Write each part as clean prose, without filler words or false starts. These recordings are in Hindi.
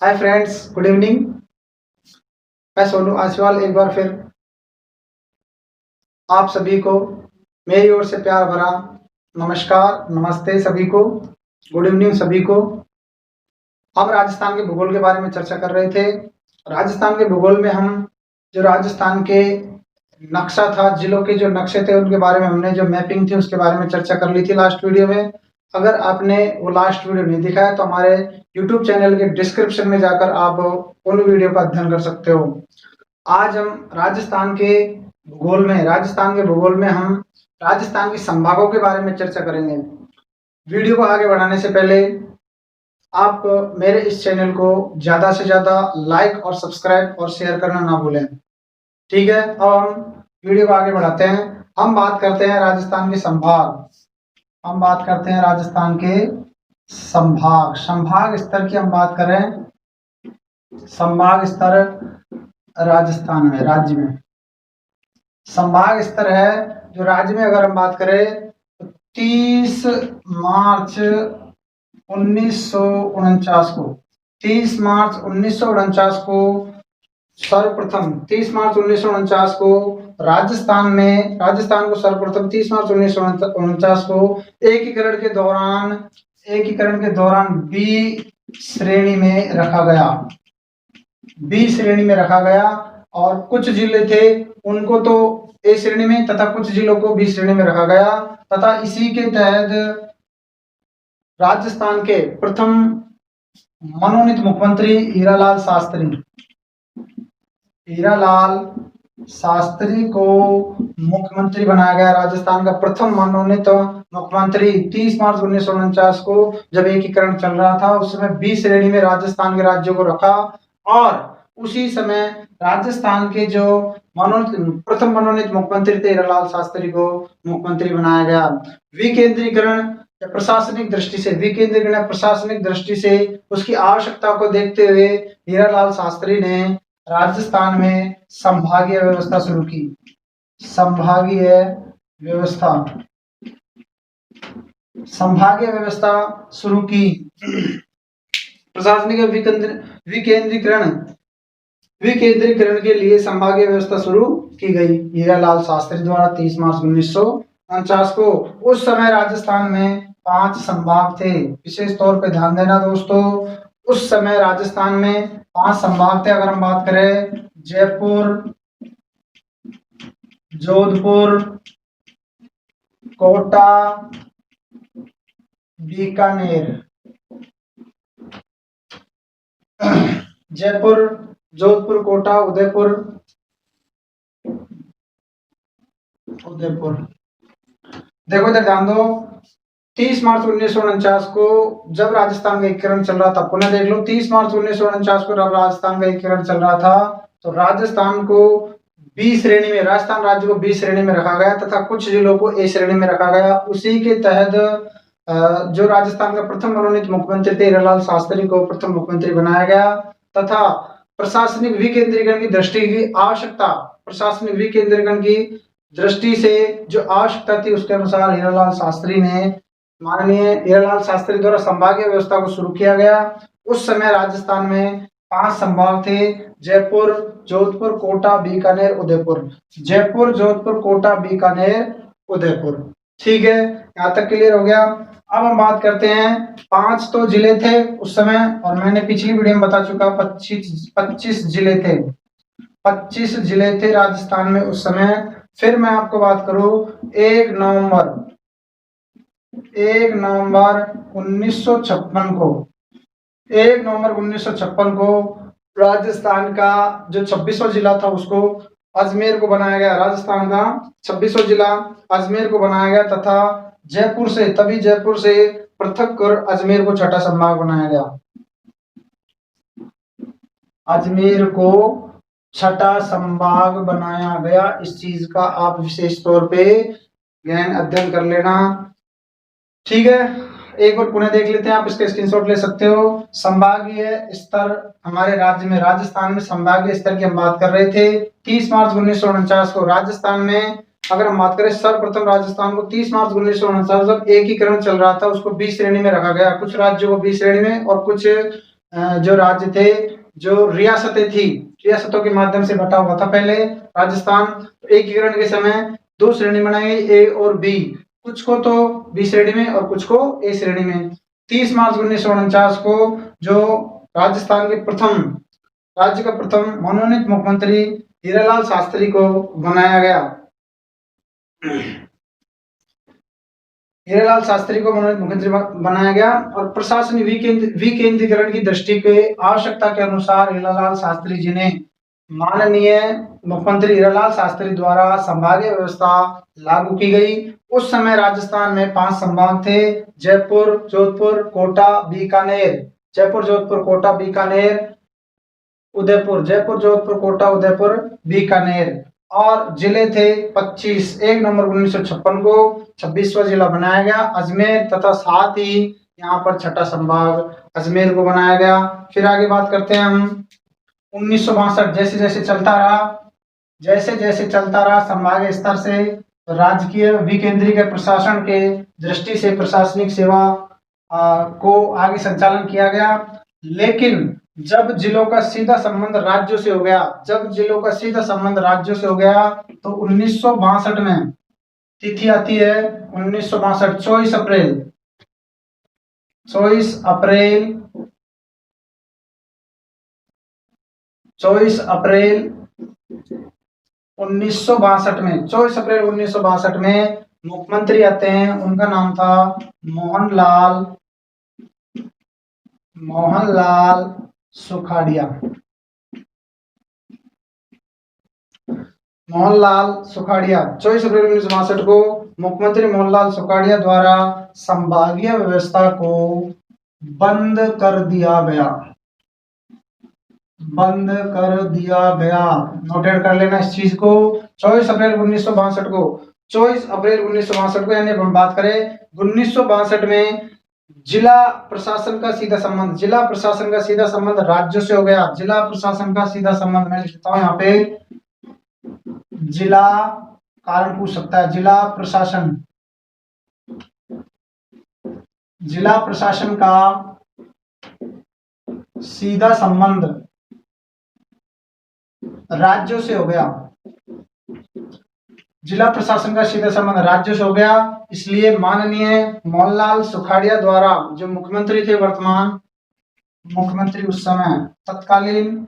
Hi friends, good evening. मैं सोनू आसवाल एक बार फिर आप सभी को मेरी ओर से प्यार भरा नमस्कार, नमस्ते सभी को, गुड इवनिंग सभी को। हम राजस्थान के भूगोल के बारे में चर्चा कर रहे थे। राजस्थान के भूगोल में हम जो राजस्थान के नक्शा था, जिलों के जो नक्शे थे उनके बारे में हमने जो मैपिंग थी उसके बारे में चर्चा कर ली थी लास्ट वीडियो में। अगर आपने वो लास्ट वीडियो नहीं देखा है तो हमारे यूट्यूब चैनल के डिस्क्रिप्शन में जाकर आप उन वीडियो का अध्ययन कर सकते हो। आज हम राजस्थान के भूगोल में हम राजस्थान के संभागों के बारे में चर्चा करेंगे। वीडियो को आगे बढ़ाने से पहले आप मेरे इस चैनल को ज्यादा से ज्यादा लाइक और सब्सक्राइब और शेयर करना ना भूलें। ठीक है, अब हम वीडियो को आगे बढ़ाते हैं। हम बात करते हैं राजस्थान के संभाग। हम बात करते हैं राजस्थान के संभाग स्तर की हम बात करें। संभाग स्तर राजस्थान में, राज्य में संभाग स्तर है जो राज्य में अगर हम बात करें तो 30 मार्च 1949 को 30 मार्च 1949 को सर्वप्रथम 30 मार्च 1949 को राजस्थान को सर्वप्रथम 30 मार्च 1949 को एकीकरण के दौरान बी श्रेणी में रखा गया। और कुछ जिले थे उनको तो ए श्रेणी में तथा कुछ जिलों को बी श्रेणी में रखा गया। तथा इसी के तहत राजस्थान के प्रथम मनोनीत मुख्यमंत्री हीरालाल शास्त्री को मुख्यमंत्री बनाया गया। राजस्थान का प्रथम मनोनीत मुख्यमंत्री 30 मार्च 1949 को जब एकीकरण चल रहा था उस समय बी श्रेणी में राजस्थान के राज्यों को रखा। और उसी समय राजस्थान के जो प्रथम मनोनीत मुख्यमंत्री थे हीरालाल शास्त्री को मुख्यमंत्री बनाया गया। विकेंद्रीकरण प्रशासनिक दृष्टि से उसकी आवश्यकता को देखते हुए हीरालाल शास्त्री ने राजस्थान में संभागीय व्यवस्था शुरू की। प्रशासनिक विकेंद्रीकरण के लिए संभागीय व्यवस्था शुरू की गई हीरालाल शास्त्री द्वारा 30 मार्च 1949 को। उस समय राजस्थान में 5 संभाग थे। विशेष तौर पे ध्यान देना दोस्तों, उस समय राजस्थान में 5 संभाग थे। अगर हम बात करें जयपुर, जोधपुर, कोटा, बीकानेर, जयपुर, जोधपुर, कोटा, उदयपुर। देखो इधर ध्यान दो, 30 मार्च 1949 को जब राजस्थान का एकीकरण चल रहा था, पुनः देख लो, 30 मार्च 1949 को जब राजस्थान का एकीकरण चल रहा था तो राजस्थान राज्य को बी श्रेणी में रखा गया तथा कुछ जिलों को ए श्रेणी में रखा गया। उसी के तहत जो राजस्थान का प्रथम मनोनीत मुख्यमंत्री थे हीरालाल शास्त्री को प्रथम मुख्यमंत्री बनाया गया तथा प्रशासनिक विकेंद्रीकरण की दृष्टि से जो आवश्यकता थी उसके अनुसार माननीय हीरालाल शास्त्री द्वारा संभागीय व्यवस्था को शुरू किया गया। उस समय राजस्थान में 5 संभाग थे, जयपुर, जोधपुर, कोटा, बीकानेर, उदयपुर। ठीक है, यहाँ तक क्लियर हो गया। अब हम बात करते हैं, 5 तो जिले थे उस समय और मैंने पिछली वीडियो में बता चुका 25 जिले थे राजस्थान में उस समय। फिर मैं आपको बात करूं 1 नवंबर 1956 को राजस्थान का जो 26वां जिला था उसको अजमेर को बनाया गया। राजस्थान का 26वां जिला अजमेर को बनाया गया तथा जयपुर से पृथक कर अजमेर को छठा संभाग बनाया गया। अजमेर को छठा संभाग बनाया गया। इस चीज का आप विशेष तौर पे ज्ञान अध्ययन कर लेना। ठीक है, एक बार पुनः देख लेते हैं, आप इसके स्क्रीनशॉट ले सकते हो। संभागीय स्तर हमारे राज्य में, राजस्थान में संभागीय स्तर की हम बात कर रहे थे। 30 मार्च 1949 को राजस्थान में अगर हम बात करें, सर्वप्रथम राजस्थान को 30 मार्च 1949 जब एकीकरण चल रहा था उसको बी श्रेणी में रखा गया। कुछ राज्यों को बी श्रेणी में और कुछ जो राज्य थे, जो रियासतें थी, रियासतों के माध्यम से बटा हुआ था पहले राजस्थान। एकीकरण के समय दो श्रेणी बनाई गई, ए और बी। कुछ को तो बी श्रेणी में और कुछ को ए श्रेणी में। 30 मार्च 1949 को जो राजस्थान के प्रथम राज्य का प्रथम मनोनीत मुख्यमंत्री हीरालाल शास्त्री को बनाया गया। हीरालाल शास्त्री को मनोनीत मुख्यमंत्री बनाया गया और प्रशासनिक विकेंद्रीकरण की दृष्टि के आवश्यकता के अनुसार हीरालाल शास्त्री जी ने माननीय मुख्यमंत्री हीरालाल शास्त्री द्वारा संभागीय व्यवस्था लागू की गई। उस समय राजस्थान में 5 संभाग थे, जयपुर, जोधपुर, कोटा, बीकानेर। जयपुर, जोधपुर, कोटा, बीकानेर, उदयपुर। जयपुर, जोधपुर, कोटा, उदयपुर, बीकानेर। और जिले थे 25। 1 नवंबर 1956 को 26वां जिला बनाया गया अजमेर, तथा साथ ही यहाँ पर छठा संभाग अजमेर को बनाया गया। फिर आगे बात करते हैं हम 1962। जैसे जैसे चलता रहा संभागीय स्तर से राजकीय विकेंद्रीय प्रशासन के दृष्टि से प्रशासनिक सेवा को आगे संचालन किया गया। लेकिन जब जिलों का सीधा संबंध राज्यों से हो गया, तो 1962 में तिथि आती है 1962, 24 अप्रैल 1962 में 24 अप्रैल 1962 में मुख्यमंत्री आते हैं। उनका नाम था मोहनलाल सुखाड़िया। मोहनलाल सुखाड़िया 24 अप्रैल 1962 को मुख्यमंत्री मोहनलाल सुखाड़िया द्वारा संभागीय व्यवस्था को बंद कर दिया गया। नोटेड कर लेना इस चीज को। 24 अप्रैल 1962 को यानी हम बात करें 1962 में जिला प्रशासन का सीधा संबंध राज्यों से हो गया। जिला प्रशासन का सीधा संबंध मैं लिखता हूं यहाँ पे, जिला, कारण पूछ सकता है, जिला प्रशासन का सीधा संबंध राज्यों से हो गया। जिला प्रशासन का सीधा संबंध राज्यों से हो गया, इसलिए माननीय मोहनलाल सुखाड़िया द्वारा, जो मुख्यमंत्री थे, वर्तमान मुख्यमंत्री उस समय, तत्कालीन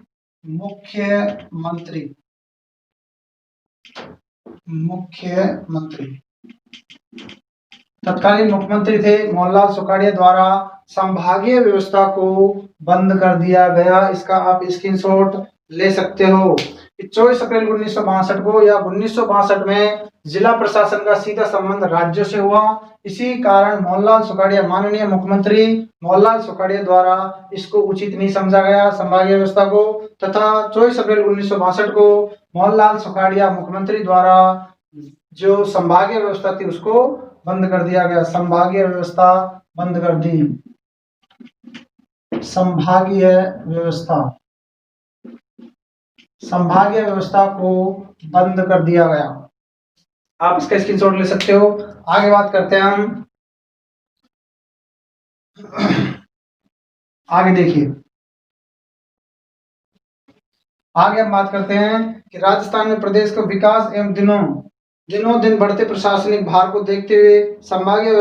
मुख्यमंत्री थे मोहनलाल सुखाड़िया द्वारा संभागीय व्यवस्था को बंद कर दिया गया। इसका आप स्क्रीनशॉट ले सकते हो। 24 अप्रैल 1962 को या 1962 में जिला प्रशासन का सीधा संबंध राज्यों से हुआ। इसी कारण माननीय मुख्यमंत्री मोहनलाल सुखाड़िया द्वारा इसको उचित नहीं समझा गया संभागीय व्यवस्था को, तथा 24 अप्रैल 1962 को मोहनलाल सुखाड़िया मुख्यमंत्री द्वारा जो संभागीय व्यवस्था थी उसको बंद कर दिया गया। संभागीय व्यवस्था बंद कर दी। संभागीय व्यवस्था को बंद कर दिया गया। आप इसका स्क्रीनशॉट ले सकते हो। आगे बात करते हैं हम, आगे देखिए, आगे हम बात करते हैं कि राजस्थान में प्रदेश का विकास एवं दिनों दिन बढ़ते प्रशासनिक भार को देखते हुए संभागीय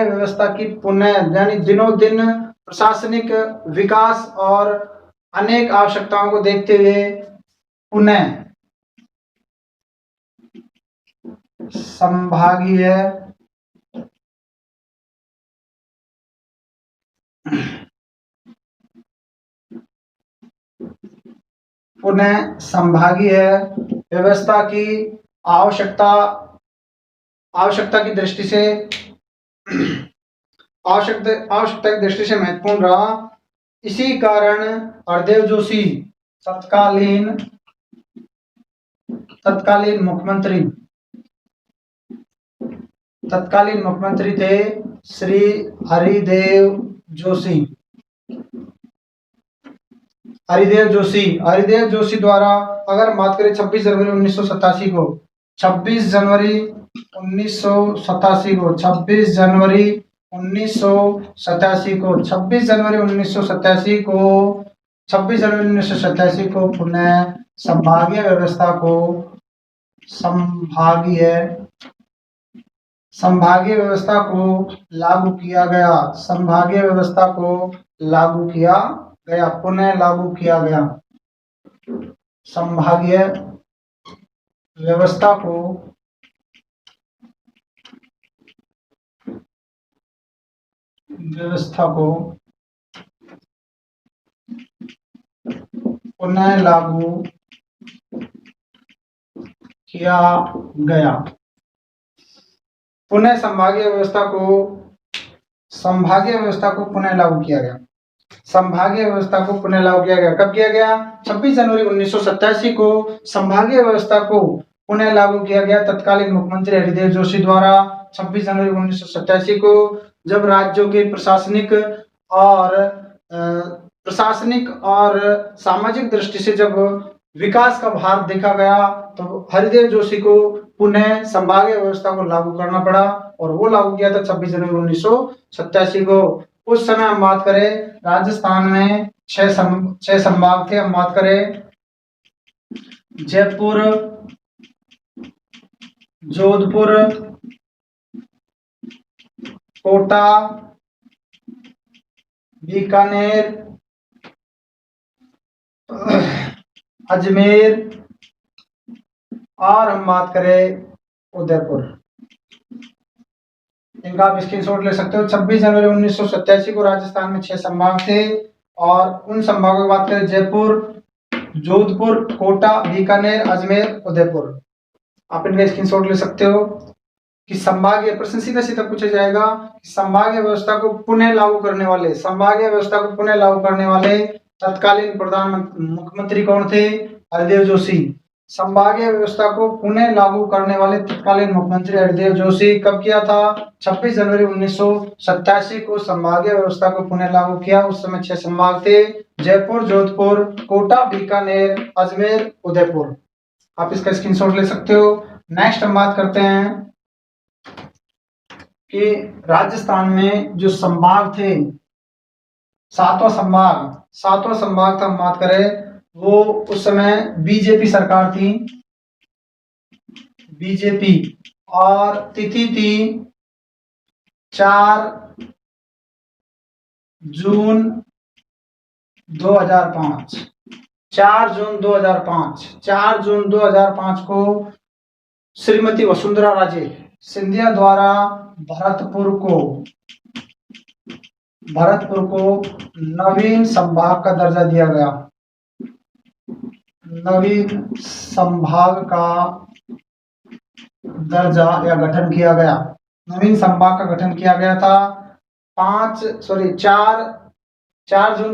व्यवस्था की पुनः यानी दिनों दिन प्रशासनिक विकास और अनेक आवश्यकताओं को देखते हुए पुनः संभागीय व्यवस्था की आवश्यकता की दृष्टि से महत्वपूर्ण रहा। इसी कारण हरदेव जोशी तत्कालीन मुख्यमंत्री थे, श्री हरिदेव जोशी द्वारा, अगर बात करें 26 जनवरी 1987 को 1987 को 26 जनवरी 1987 को 26 जनवरी 1987 को पुनः संभागीय व्यवस्था को संभागीय व्यवस्था को लागू किया गया। संभागीय व्यवस्था को लागू किया गया, पुनः लागू किया गया। संभागीय व्यवस्था को पुनः लागू किया गया। पुनः संभागीय व्यवस्था को पुनः लागू किया गया। संभागीय व्यवस्था को पुनः लागू किया गया। कब किया गया? 26 जनवरी 1987 को संभागीय व्यवस्था को पुनः लागू किया गया तत्कालीन मुख्यमंत्री हरिदेव जोशी द्वारा। 26 जनवरी 1987 को जब राज्यों के प्रशासनिक और सामाजिक दृष्टि से जब विकास का भार देखा गया तो हरिदेव जोशी को पुनः संभागीय व्यवस्था को लागू करना पड़ा और वो लागू किया था 26 जनवरी 1987 को। उस समय हम बात करें राजस्थान में 6 संभाग थे। हम बात करें जयपुर, जोधपुर, कोटा, बीकानेर, अजमेर और हम बात करें उदयपुर। इनका आप स्क्रीनशॉट ले सकते हो। 26 जनवरी 1987 को राजस्थान में 6 संभाग थे और उन संभागों की बात करें जयपुर, जोधपुर, कोटा, बीकानेर, अजमेर, उदयपुर। आप इनका स्क्रीनशॉट ले सकते हो कि संभागीय प्रश्न सीधा सीधा पूछा जाएगा। संभागीय व्यवस्था को पुनः लागू करने वाले तत्कालीन मुख्यमंत्री कौन थे? हरिदेव जोशी। संभागीय व्यवस्था को पुनः लागू करने वाले तत्कालीन मुख्यमंत्री हरिदेव जोशी। कब किया था? 26 जनवरी 1987 को संभागीय व्यवस्था को पुनः लागू किया। उस समय 6 संभाग थे, जयपुर, जोधपुर, कोटा, बीकानेर, अजमेर, उदयपुर। आप इसका स्क्रीनशॉट ले सकते हो। नेक्स्ट हम बात करते हैं कि राजस्थान में जो संभाग थे, सातवां संभाग था, हम बात करें वो उस समय बीजेपी सरकार थी, बीजेपी, और तिथि थी 4 जून 2005। 4 जून 2005 को श्रीमती वसुंधरा राजे सिंधिया द्वारा भरतपुर को नवीन संभाग का दर्जा दिया गया। नवीन संभाग का दर्जा या गठन किया गया। नवीन संभाग का गठन किया गया था 4 जून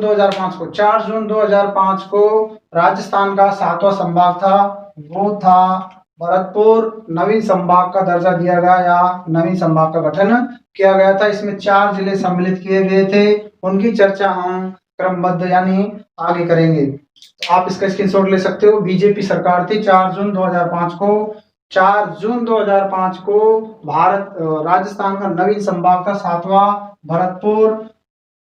2005 को राजस्थान का 7वां संभाग था, वो था भरतपुर। नवीन संभाग का दर्जा दिया गया या नवीन संभाग का गठन किया गया था। इसमें 4 जिले सम्मिलित किए गए थे। उनकी चर्चा हम क्रमबद्ध यानी आगे करेंगे। तो आप इसका स्क्रीनशॉट ले सकते हो। बीजेपी सरकार थी 4 जून 2005 को। 4 जून 2005 को राजस्थान का नवीन संभाग था 7वां भरतपुर।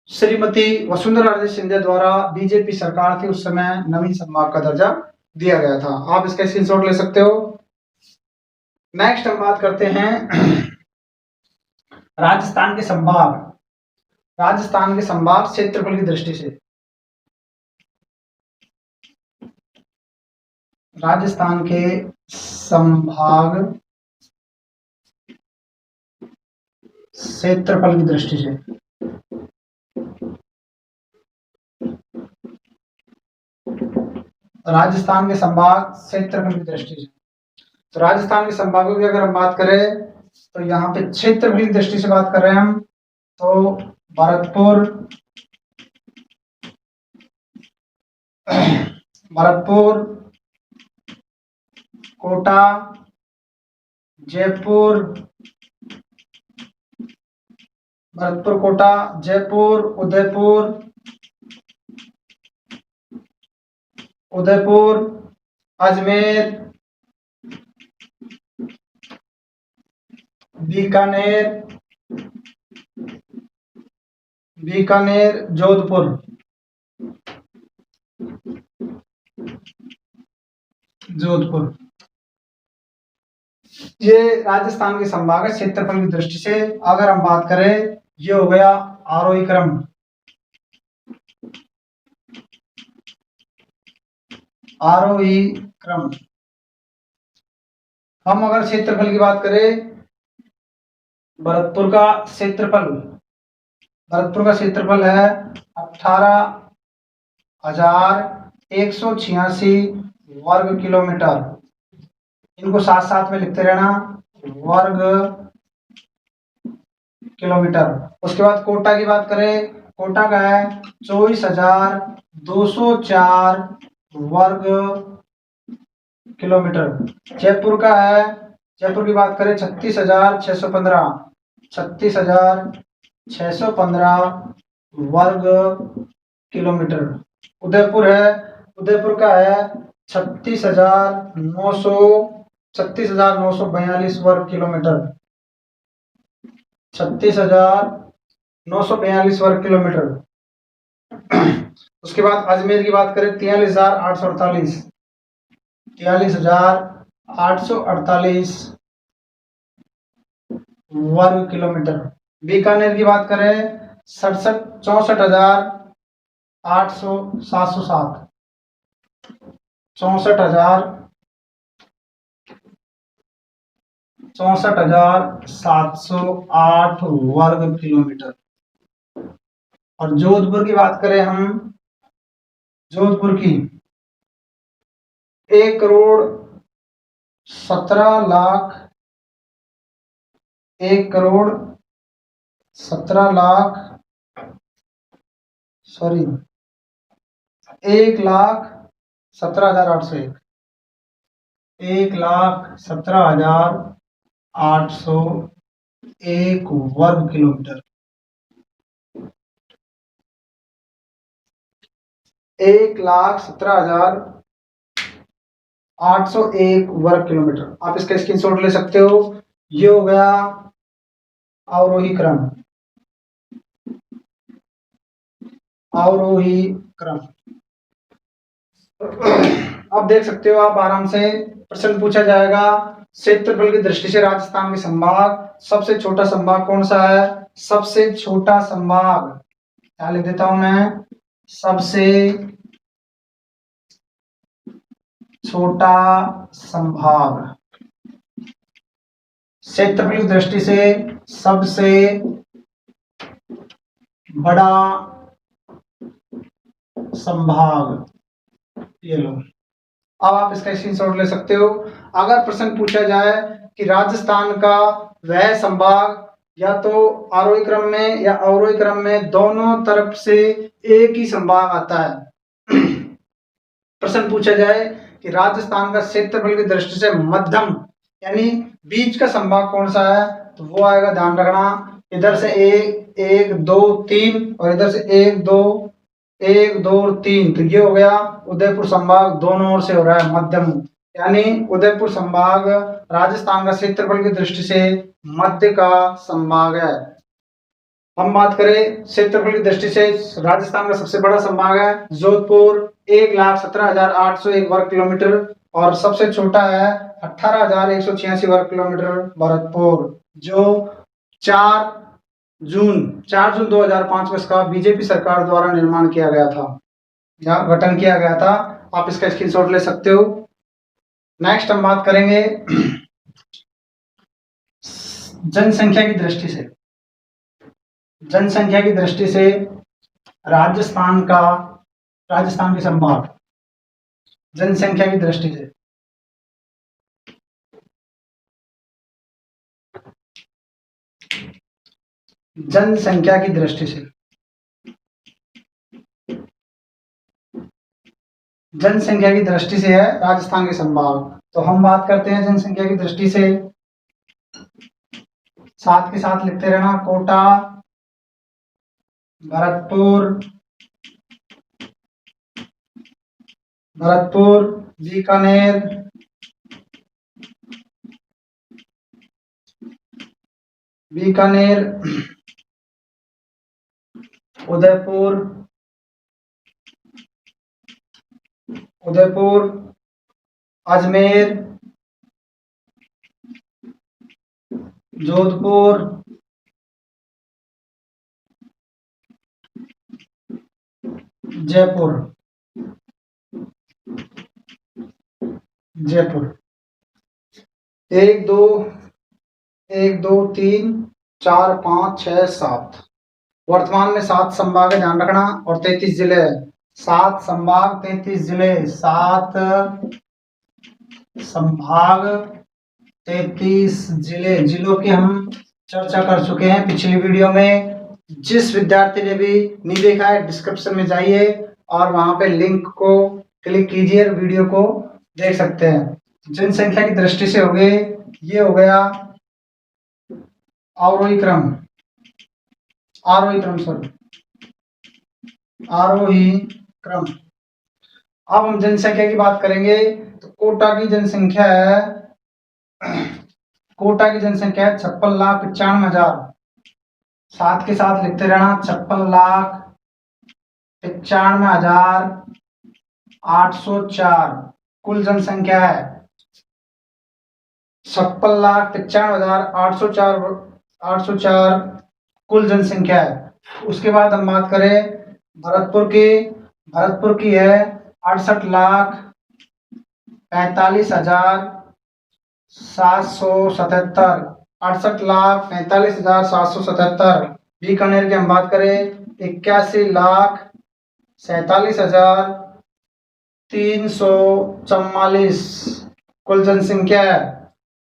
श्रीमती वसुंधरा राजे सिंधिया द्वारा बीजेपी सरकार थी उस समय, नवीन संभाग का दर्जा दिया गया था। आप इसका स्क्रीनशॉट ले सकते हो। नेक्स्ट हम बात करते हैं राजस्थान के संभाग क्षेत्रफल की दृष्टि से। राजस्थान के संभाग क्षेत्रफल की दृष्टि से राजस्थान के संभाग क्षेत्रफल की दृष्टि से, तो राजस्थान के संभागों की अगर हम बात करें तो यहाँ पे क्षेत्रफल की दृष्टि से बात कर रहे हैं हम, तो भरतपुर, कोटा, जयपुर, उदयपुर, अजमेर, बीकानेर, बीकानेर, जोधपुर, जोधपुर, ये राजस्थान के संभाग है क्षेत्रफल की दृष्टि से। अगर हम बात करें, ये हो गया आरोही क्रम, आरोही क्रम। हम अगर क्षेत्रफल की बात करें, भरतपुर का क्षेत्रफल, भरतपुर का क्षेत्रफल है 18,186 वर्ग किलोमीटर। इनको साथ साथ में लिखते रहना, वर्ग किलोमीटर। उसके बाद कोटा की बात करें, कोटा का है 24,204 वर्ग किलोमीटर। जयपुर का है, जयपुर की बात करें 36,615, 36,615 वर्ग किलोमीटर। उदयपुर है, उदयपुर का है 36,942 वर्ग किलोमीटर, 36,942 वर्ग किलोमीटर। उसके बाद अजमेर की बात करें 43,848, 43,848 वर्ग किलोमीटर। बीकानेर की बात करें 64,707, 64,708 वर्ग किलोमीटर। और जोधपुर की बात करें हम, जोधपुर की 1,17,00,000, 1,17,00,000, सॉरी 1,17,801, 1,17,801 वर्ग किलोमीटर। 1,17,801 वर्ग किलोमीटर। आप इसका स्क्रीनशॉट ले सकते हो। ये हो गया अवरोही क्रम, अवरोही क्रम। अब देख सकते हो आप आराम से, प्रश्न पूछा जाएगा क्षेत्रफल की दृष्टि से राजस्थान के संभाग, सबसे छोटा संभाग कौन सा है? सबसे छोटा संभाग क्या लिख देता हूं मैं, सबसे छोटा संभाग। क्षेत्रफल की दृष्टि से सबसे बड़ा संभाग, ये लो। अब आप इसका स्क्रीनशॉट ले सकते हो। अगर प्रश्न पूछा जाए कि राजस्थान का वह संभाग या तो आरोही क्रम में या अवरोही क्रम में, दोनों तरफ से एक ही संभाग आता है। प्रश्न पूछा जाए कि राजस्थान का क्षेत्रफल की दृष्टि से मध्यम यानी बीच का संभाग कौन सा है, तो वो आएगा, ध्यान रखना, इधर से एक, एक दो तीन, और इधर से एक दो, एक दो और तीन। तो ये हो गया उदयपुर संभाग, दोनों ओर से हो रहा है मध्यम, यानी उदयपुर संभाग राजस्थान का क्षेत्रफल की दृष्टि से मध्य का संभाग है। हम बात करें क्षेत्रफल की दृष्टि से, राजस्थान का सबसे बड़ा संभाग है जोधपुर, 1,17,801 वर्ग किलोमीटर, और सबसे छोटा है 18,186 वर्ग किलोमीटर भरतपुर, जो 4 जून 2005 को इसका बीजेपी सरकार द्वारा निर्माण किया गया था या गठन किया गया था। आप इसका स्क्रीनशॉट ले सकते हो। नेक्स्ट हम बात करेंगे जनसंख्या की दृष्टि से, जनसंख्या की दृष्टि से राजस्थान के संभाग, जनसंख्या की दृष्टि से जनसंख्या की दृष्टि से जनसंख्या की दृष्टि से है राजस्थान के संभाग। तो हम बात करते हैं जनसंख्या की दृष्टि से, साथ के साथ लिखते रहना, कोटा, भरतपुर, भरतपुर, बीकानेर, बीकानेर, उदयपुर, उदयपुर, अजमेर, जोधपुर, जयपुर, जयपुर। एक दो, एक दो तीन चार पाँच छः सात, वर्तमान में 7 संभाग है, ध्यान रखना, और 33 जिले है। 7 संभाग 33 जिले, 7 संभाग 33 जिले, जिलों की हम चर्चा कर चुके हैं पिछली वीडियो में। जिस विद्यार्थी ने भी नहीं देखा है, डिस्क्रिप्शन में जाइए और वहां पे लिंक को क्लिक कीजिए, वीडियो को देख सकते हैं। जनसंख्या की दृष्टि से हो गए, ये हो गया आरोही क्रम, आरोही क्रम सर, आरोही क्रम। अब हम जनसंख्या की बात करेंगे तो कोटा की जनसंख्या है, कोटा की जनसंख्या है 56,95,000। साथ के साथ लिखते रहना, 56,95,804 कुल जनसंख्या है। 56,95,804 कुल जनसंख्या है। उसके बाद हम बात करें भरतपुर की, भरतपुर की है 68,45,777, 68,45,777। बीकानेर की हम बात करें 81,47,344 कुल जनसंख्या है।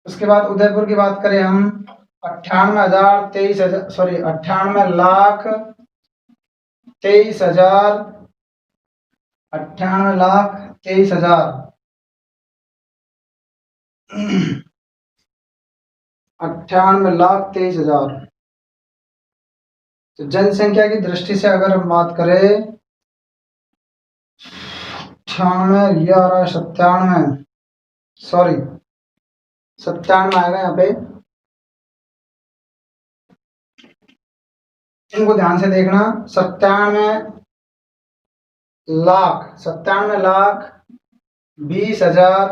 उसके बाद उदयपुर की बात करें हम 98,023,000 सॉरी 98,23,000, 98,23,000, 98,23,000। तो जनसंख्या की दृष्टि से अगर हम बात करें 98, ये आ रहा है 97, सॉरी 97 आएगा यहाँ पे, इनको ध्यान से देखना। 97,20,000,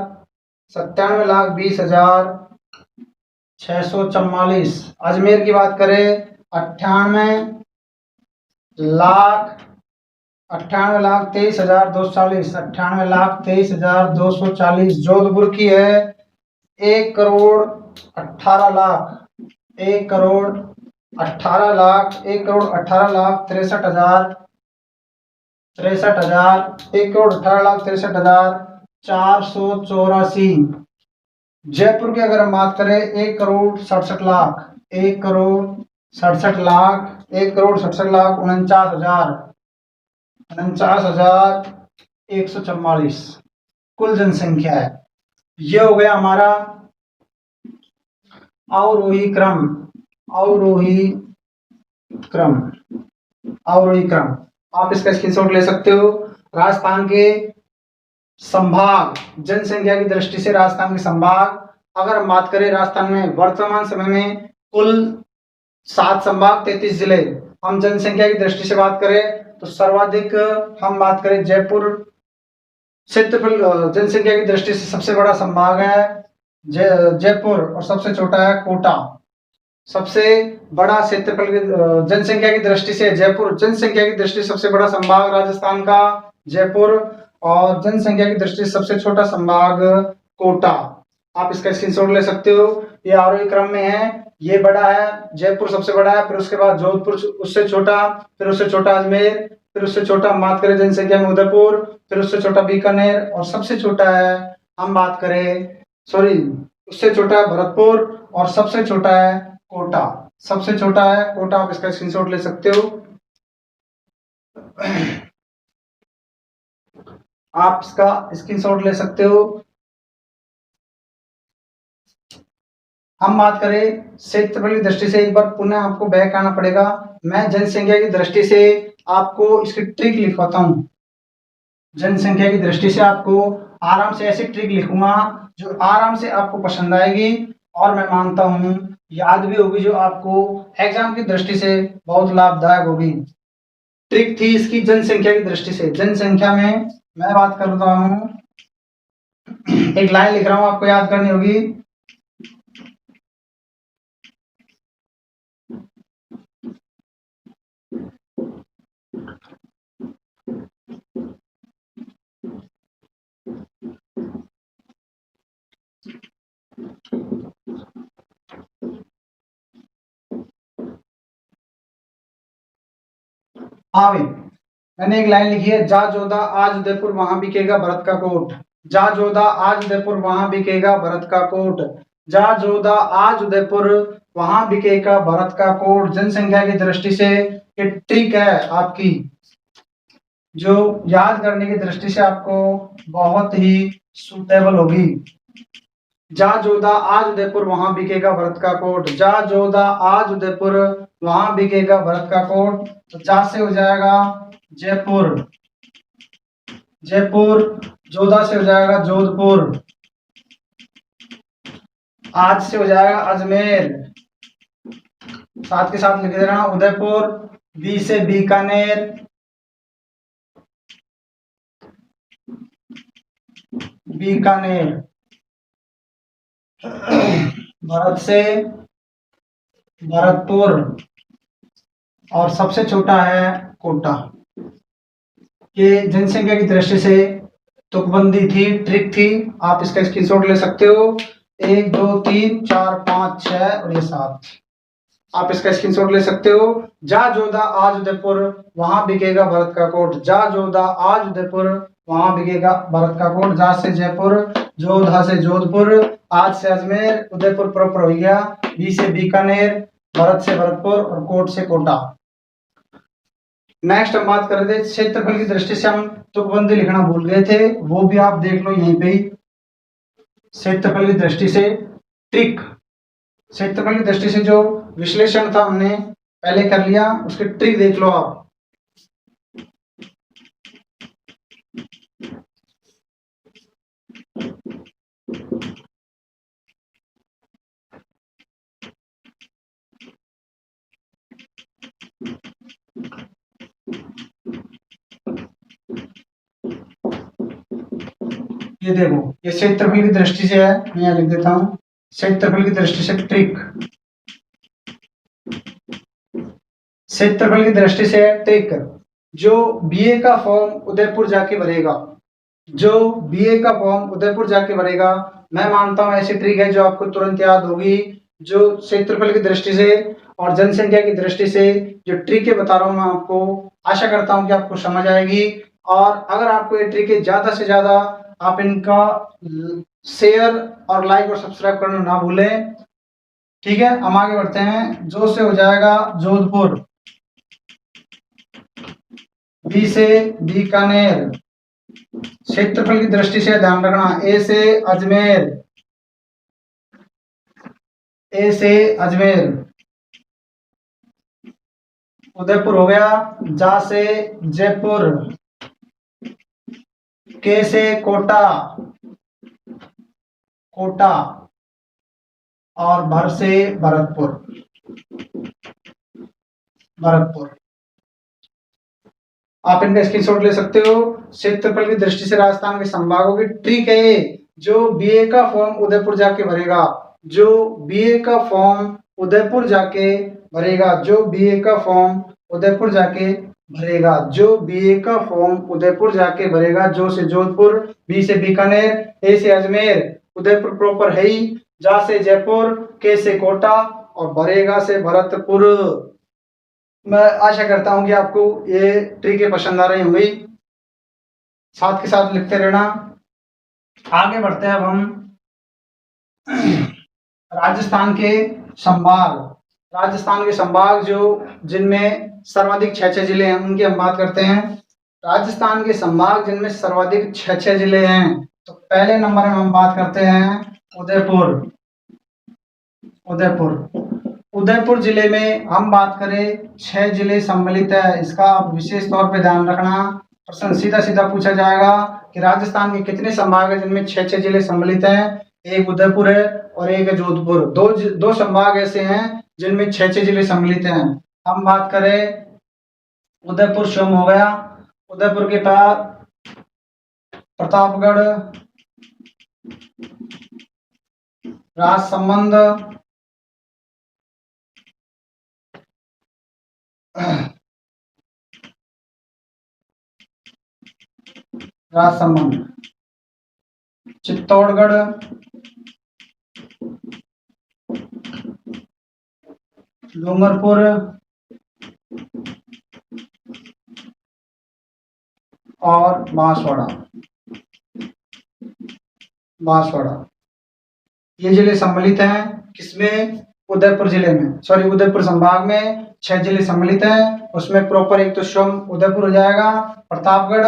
97,20,644। अजमेर की बात करें 98,23,240, 98,23,240। जोधपुर की है 1,18,00,000, 1,18,00,000, 1,18,63,000, 1,18,63,484। जयपुर की अगर हम बात करें 1,67,00,000, 1,67,00,000, 1,67,49,000, 49,144 कुल जनसंख्या है। ये हो गया हमारा अवरोही क्रम, अवरोही क्रम, अवरोही क्रम। आप इसका स्क्रीनशॉट ले सकते हो। राजस्थान के संभाग, जनसंख्या की दृष्टि से राजस्थान के संभाग, अगर हम बात करें राजस्थान में वर्तमान समय में कुल 7 संभाग 33 जिले। हम जनसंख्या की दृष्टि से बात करें तो सर्वाधिक हम बात करें जयपुर, क्षेत्रफल जनसंख्या की दृष्टि से सबसे बड़ा संभाग है जयपुर, और सबसे छोटा है कोटा। सबसे बड़ा क्षेत्रफल की जनसंख्या की दृष्टि से जयपुर, जनसंख्या की दृष्टि से सबसे बड़ा संभाग राजस्थान का जयपुर, और जनसंख्या की दृष्टि से सबसे छोटा संभाग कोटा। आप इसका स्क्रीनशॉट ले सकते हो। ये आरोही क्रम में है, ये बड़ा है, जयपुर सबसे बड़ा है, फिर उसके बाद जोधपुर उससे छोटा, फिर उससे छोटा अजमेर, फिर उससे छोटा हम बात करें जनसंख्या में उदयपुर, फिर उससे छोटा बीकानेर, और सबसे छोटा है हम बात करें सॉरी उससे छोटा है भरतपुर, और सबसे छोटा है कोटा, सबसे छोटा है कोटा। आप इसका स्क्रीनशॉट ले सकते हो। आप इसका स्क्रीनशॉट ले सकते हो। हम बात करें क्षेत्रफल की दृष्टि से, एक बार पुनः आपको बैक आना पड़ेगा। मैं जनसंख्या की दृष्टि से आपको इसकी ट्रिक लिखवाता हूं। जनसंख्या की दृष्टि से आपको आराम से ऐसी ट्रिक लिखूंगा जो आराम से आपको पसंद आएगी, और मैं मानता हूं याद भी होगी, जो आपको एग्जाम की दृष्टि से बहुत लाभदायक होगी। ट्रिक थी इसकी जनसंख्या की दृष्टि से। जनसंख्या में मैं बात करता हूं, एक लाइन लिख रहा हूं, आपको याद करनी होगी। हाँ भाई, मैंने एक लाइन लिखी है, जा जोधा आज उदयपुर वहां बिकेगा भरत का कोट। जा जोधा आज उदयपुर वहां बिकेगा भरत का कोट। जा जोधा आज उदयपुर वहां बिकेगा भरत का कोट। जनसंख्या की दृष्टि से ये ट्रिक है आपकी, जो याद करने की दृष्टि से आपको बहुत ही सुटेबल होगी। जा जोधा आज उदयपुर वहां बिकेगा भरत का कोट। जा जोधा आज उदयपुर वहां बिकेगा भरत का कोट। तो जा से हो जाएगा जयपुर, जयपुर। जोधा से हो जाएगा जोधपुर। आज से हो जाएगा अजमेर। साथ के साथ लिख देना उदयपुर। बी से बीकानेर, बीकानेर। भरत से भरतपुर, और सबसे छोटा है कोटा। ये जनसंख्या की दृष्टि से तुकबंदी थी, ट्रिक थी। आप इसका स्क्रीनशॉट ले सकते हो। 1 2 3 4 5 6 और ये 7, आप इसका स्क्रीनशॉट ले सकते हो। जा जोधा आज उदयपुर वहां बिकेगा भरत का कोट। जा जोधा आज उदयपुर वहां बिकेगा भरत का कोट। जा से जयपुर, जोधा से जोधपुर, आज से अजमेर, उदयपुर प्रॉपर हो गया, बी से बीकानेर, भरत से भरतपुर और कोट से कोटा। नेक्स्ट हम बात कर रहे थे क्षेत्रफल की दृष्टि से, हम तुकबंदी लिखना भूल गए थे, वो भी आप देख लो यहीं पे। क्षेत्रफल की दृष्टि से ट्रिक, क्षेत्रफल की दृष्टि से जो विश्लेषण था हमने पहले कर लिया, उसके ट्रिक देख लो आप। ये देखो, ये क्षेत्रफल की दृष्टि से है, मैं यहाँ लिख देता हूं क्षेत्रफल की दृष्टि से ट्रिक। क्षेत्रफल की दृष्टि से ट्रिक, जो बीए का फॉर्म उदयपुर जाके भरेगा, जो बीए का फॉर्म उदयपुर जाके भरेगा, मैं मानता हूं ऐसी ट्रिक है जो आपको तुरंत याद होगी। जो क्षेत्रफल की दृष्टि से और जनसंख्या की दृष्टि से जो ट्रिक बता रहा हूं मैं आपको, आशा करता हूं कि आपको समझ आएगी। और अगर आपको ये ट्रिक ज्यादा से ज्यादा, आप इनका शेयर और लाइक और सब्सक्राइब करना ना भूलें। ठीक है, हम आगे बढ़ते हैं। जो से हो जाएगा जोधपुर, बी से बीकानेर। क्षेत्रफल की दृष्टि से ध्यान रखना, ए से अजमेर, ए से अजमेर, उदयपुर हो गया। जा से जयपुर, के से कोटा, कोटा, और भर से भरतपुर, भरतपुर। आप इनका स्क्रीनशॉट ले सकते हो। क्षेत्रफल की दृष्टि से राजस्थान के संभागों की ट्रिक है ये, जो बीए का फॉर्म उदयपुर जाके भरेगा, जो बीए का फॉर्म उदयपुर जाके भरेगा, जो बीए का फॉर्म उदयपुर जाके भरेगा, जो बीए का फॉर्म उदयपुर जाके भरेगा। जो से जोधपुर, बी से बीकानेर, ए से अजमेर, उदयपुर प्रॉपर है ही, जा से जयपुर, के से कोटा और भरेगा से भरतपुर। मैं आशा करता हूं कि आपको ये ट्रिकें पसंद आ रही होंगी। साथ के साथ लिखते रहना। आगे बढ़ते हैं अब हम राजस्थान के संभाग। राजस्थान के संभाग जो जिनमें सर्वाधिक 6 जिले हैं, उनकी हम बात करते हैं। राजस्थान के संभाग जिनमें सर्वाधिक 6 जिले हैं, तो पहले नंबर में हम बात करते हैं उदयपुर। उदयपुर, उदयपुर जिले में हम बात करें 6 जिले सम्मिलित है। इसका आप विशेष तौर पे ध्यान रखना, प्रश्न सीधा सीधा पूछा जाएगा कि राजस्थान के कितने संभाग है जिनमें 6 जिले सम्मिलित हैं। एक उदयपुर है और एक है जोधपुर। दो संभाग ऐसे हैं जिनमें 6 जिले सम्मिलित हैं। हम बात करें उदयपुर शिवम हो गया। उदयपुर के पास प्रतापगढ़, राजसमंद, राजसमंद, चित्तौड़गढ़, डूंगरपुर और बांसवाड़ा। ये जिले सम्मिलित हैं किसमें? उदयपुर जिले में, सॉरी उदयपुर संभाग में 6 जिले सम्मिलित हैं। उसमें प्रॉपर एक तो शिवम उदयपुर हो जाएगा, प्रतापगढ़,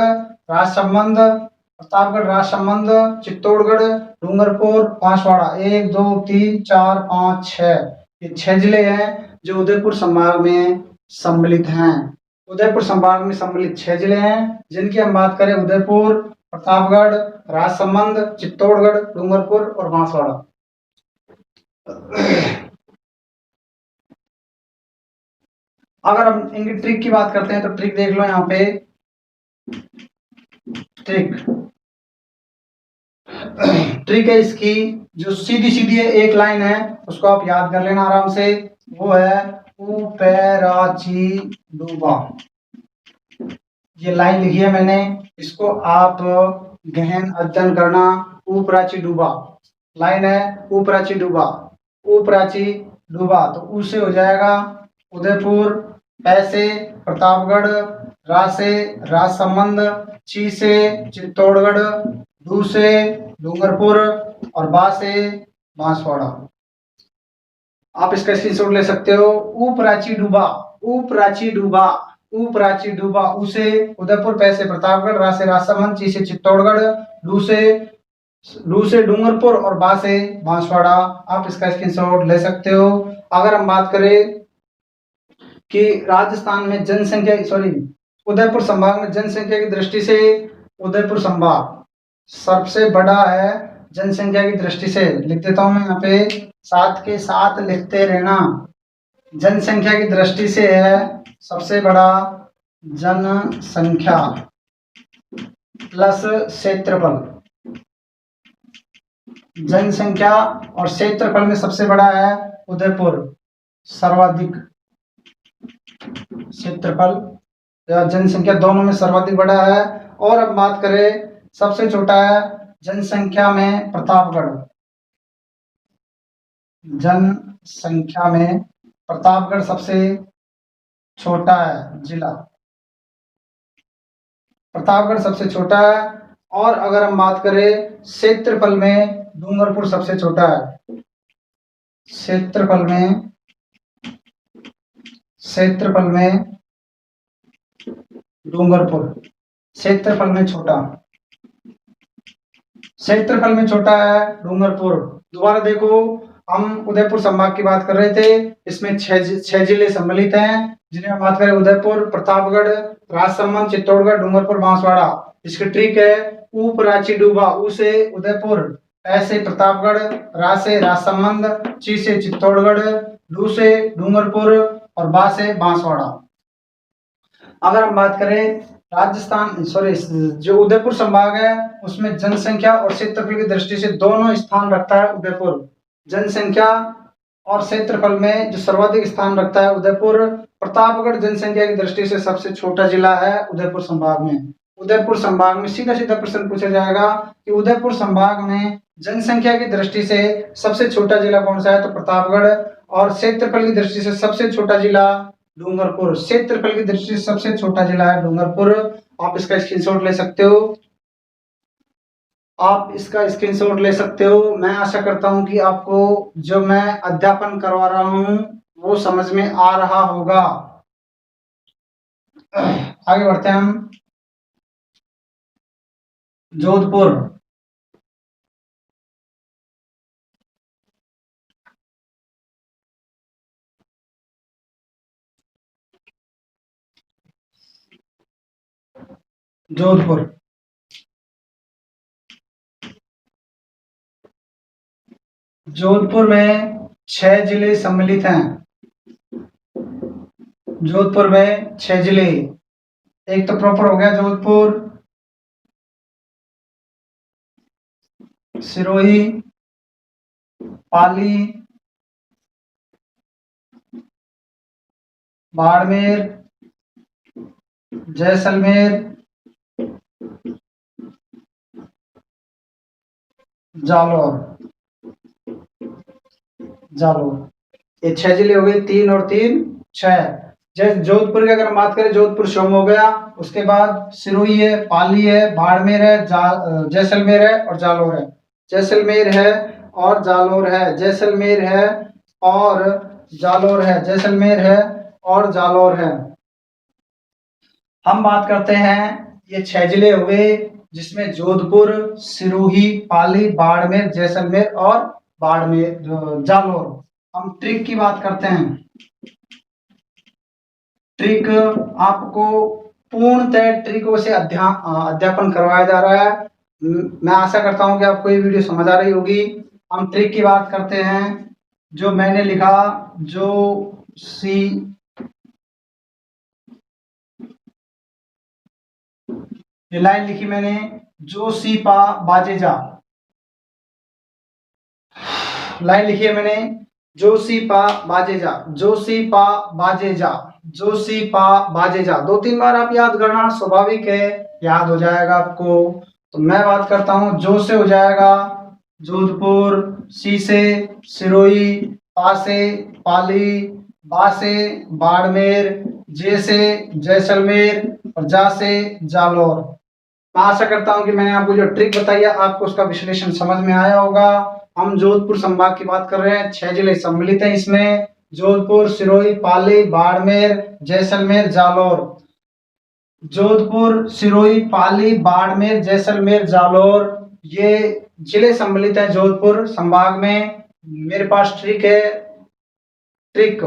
राजसमंद, चित्तौड़गढ़, डूंगरपुर, बांसवाड़ा। 1 2 3 4 5 6, ये 6 जिले हैं जो उदयपुर संभाग में सम्मिलित हैं। उदयपुर संभाग में सम्मिलित 6 जिले हैं जिनकी हम बात करें, उदयपुर, प्रतापगढ़, राजसमंद, चित्तौड़गढ़, डूंगरपुर और बांसवाड़ा। अगर हम इनकी ट्रिक की बात करते हैं तो ट्रिक देख लो यहाँ पे। ट्रिक है इसकी, जो सीधी सीधी एक लाइन है उसको आप याद कर लेना आराम से। वो है ऊपराची डूबा। ये लाइन लिखी है मैंने, इसको आप गहन अध्ययन करना। ऊपराची डूबा लाइन है, ऊपराची डूबा, ऊपराची डूबा। तो ऊ से हो जाएगा उदयपुर, पै से प्रतापगढ़, रा से राजसमंद, ची से चित्तौड़गढ़, डू से डूंगरपुर और बा से बांसवाड़ा। आप इसका स्क्रीनशॉट ले सकते हो। ऊपराची डूबा, ऊपराची डूबा, ऊपराची डूबा। ऊ से उदयपुर, पै से प्रतापगढ़, रा से राजसमंद, ची से चित्तौड़गढ़, डू से डूंगरपुर और बा से बांसवाड़ा। आप इसका स्क्रीनशॉट ले सकते हो। अगर हम बात करें कि राजस्थान में जनसंख्या, सॉरी उदयपुर संभाग में जनसंख्या की दृष्टि से उदयपुर संभाग सबसे बड़ा है जनसंख्या की दृष्टि से। लिख देता हूं मैं यहाँ पे, साथ के साथ लिखते रहना। जनसंख्या की दृष्टि से है सबसे बड़ा जनसंख्या प्लस क्षेत्रफल। जनसंख्या और क्षेत्रफल में सबसे बड़ा है उदयपुर, सर्वाधिक क्षेत्रफल या जनसंख्या दोनों में सर्वाधिक बड़ा है। और अब बात करें सबसे छोटा है जनसंख्या में प्रतापगढ़। जनसंख्या में प्रतापगढ़ सबसे छोटा है जिला, प्रतापगढ़ सबसे छोटा है। और अगर हम बात करें क्षेत्रफल में, डूंगरपुर सबसे छोटा है। क्षेत्रफल में डूंगरपुर क्षेत्रफल में छोटा, क्षेत्रफल में छोटा है डूंगरपुर। दोबारा देखो, हम उदयपुर संभाग की बात कर रहे थे, इसमें 6 जिले सम्मिलित हैं जिन्हें हम बात करें उदयपुर, प्रतापगढ़, राजसमंद, चित्तौड़गढ़, डूंगरपुर, बांसवाड़ा। इसकी ट्रिक है ऊपराची डूबा। ऊ से उदयपुर, ऐ से प्रतापगढ़, रा से राजसमंद, ची से चित्तौड़गढ़, डू से डूंगरपुर और बा से बांसवाड़ा। अगर हम बात करें राजस्थान, सॉरी जो उदयपुर संभाग है उसमें जनसंख्या और क्षेत्रफल की दृष्टि से दोनों स्थान रखता है उदयपुर। जनसंख्या और क्षेत्रफल में जो सर्वाधिक स्थान रखता है उदयपुर। प्रतापगढ़ जनसंख्या की दृष्टि से सबसे छोटा जिला है उदयपुर संभाग में। उदयपुर संभाग में सीधा सीधा प्रश्न पूछा जाएगा कि उदयपुर संभाग में जनसंख्या की दृष्टि से सबसे छोटा जिला कौन सा है, तो प्रतापगढ़। और क्षेत्रफल की दृष्टि से सबसे छोटा जिला डूंगरपुर। क्षेत्रफल की दृष्टि से सबसे छोटा जिला है डूंगरपुर। आप इसका स्क्रीनशॉट ले सकते हो। आप इसका स्क्रीनशॉट ले सकते हो। मैं आशा करता हूं कि आपको जो मैं अध्यापन करवा रहा हूं वो समझ में आ रहा होगा। आगे बढ़ते हैं हम। जोधपुर, जोधपुर जोधपुर में 6 जिले सम्मिलित हैं। जोधपुर में 6 जिले, एक तो प्रॉपर हो गया जोधपुर, सिरोही, पाली, बाड़मेर, जैसलमेर, जालौर। जालौर ये 6 जिले हो गए, 3 और 3 6। जैसे जोधपुर की अगर हम बात करें, जोधपुर शोम हो गया, उसके बाद सिरोही है, पाली है, बाड़मेर है, जैसलमेर है और जालौर है। जैसलमेर है और जालौर है, जैसलमेर है और जालौर है, जैसलमेर है और जालौर है। हम बात करते हैं, ये 6 जिले हो गए जिसमें जोधपुर, सिरोही, पाली, बाड़मेर, जैसलमेर और जालौर। हम ट्रिक की बात करते हैं। ट्रिक आपको पूर्णतः ट्रिकों से अध्यापन करवाया जा रहा है। मैं आशा करता हूं कि आपको ये वीडियो समझ आ रही होगी। हम ट्रिक की बात करते हैं। जो मैंने लिखा, जो सी ये लाइन लिखी मैंने, जो सी पा बाजे जा, लाइन लिखी है मैंने, जो सी पा बाजे जा, जो सी पा बाजे जा, जो सी पा बाजे जा। 2-3 बार आप याद करना, स्वाभाविक है, याद हो जाएगा आपको। तो मैं बात करता हूं, जो से हो जाएगा जोधपुर, सी से सिरोही, पा से पाली, बा से बाड़मेर, जे से जैसलमेर और जा से जालौर। मैं आशा करता हूं कि मैंने आपको जो ट्रिक बताई है आपको उसका विश्लेषण समझ में आया होगा। हम जोधपुर संभाग की बात कर रहे हैं, 6 जिले सम्मिलित हैं इसमें, जोधपुर, सिरोही, पाली, बाड़मेर, जैसलमेर, जालौर। जोधपुर, सिरोही, पाली, बाड़मेर, जैसलमेर, जालौर ये जिले सम्मिलित हैं जोधपुर संभाग में। मेरे पास ट्रिक है, ट्रिक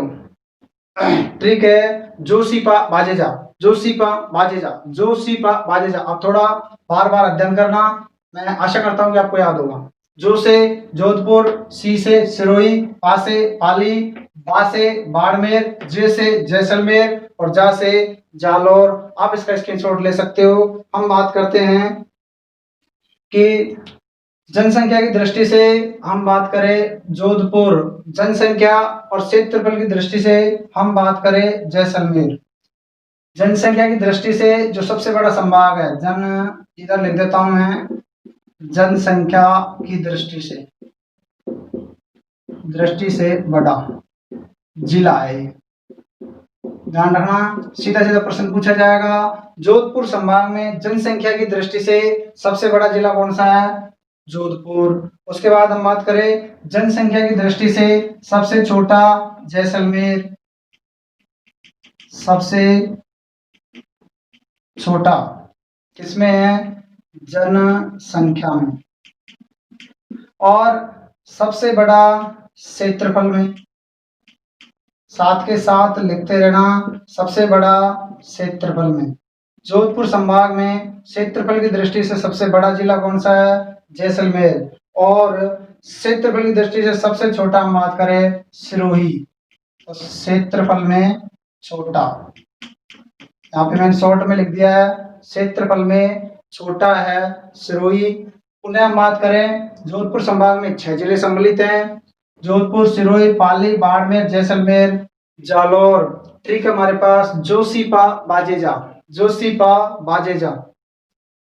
ट्रिक है, जोशीपा बाजेजा, जोशीपा बाजेजा, जोशीपा बाजेजा। आप थोड़ा बार बार अध्ययन करना, मैं आशा करता हूं कि आपको याद होगा। जो से जोधपुर, सी से सिरोही, पा से पाली, बा से बाड़मेर, जे से जैसलमेर और जा से जालौर। आप इसका स्क्रीनशॉट ले सकते हो। हम बात करते हैं कि जनसंख्या की दृष्टि से हम बात करें जोधपुर, जनसंख्या और क्षेत्रफल की दृष्टि से हम बात करें जैसलमेर। जनसंख्या की दृष्टि से जो सबसे बड़ा संभाग है, इधर लिख देता हूं मैं, जनसंख्या की दृष्टि से बड़ा जिला है। ध्यान रखना, सीधा सीधा प्रश्न पूछा जाएगा। जोधपुर संभाग में जनसंख्या की दृष्टि से सबसे बड़ा जिला कौन सा है? जोधपुर। उसके बाद हम बात करें जनसंख्या की दृष्टि से सबसे छोटा जैसलमेर, सबसे छोटा किसमें है? जनसंख्या में। और सबसे बड़ा क्षेत्रफल में, साथ के साथ लिखते रहना, सबसे बड़ा क्षेत्रफल में। जोधपुर संभाग में क्षेत्रफल की दृष्टि से सबसे बड़ा जिला कौन सा है? जैसलमेर। और क्षेत्रफल की दृष्टि से सबसे छोटा हम बात करें सिरोही, तो क्षेत्रफल में छोटा, यहाँ पे मैंने शॉर्ट में लिख दिया है, क्षेत्रफल में छोटा है सिरोही। पुनः हम बात करें, जोधपुर संभाग में 6 जिले सम्मिलित हैं, जोधपुर, सिरोही, पाली, बाड़मेर, जैसलमेर, जालौर। ट्रिक हमारे पास, जोशीपा बाजेजा, जोशीपा बाजेजा।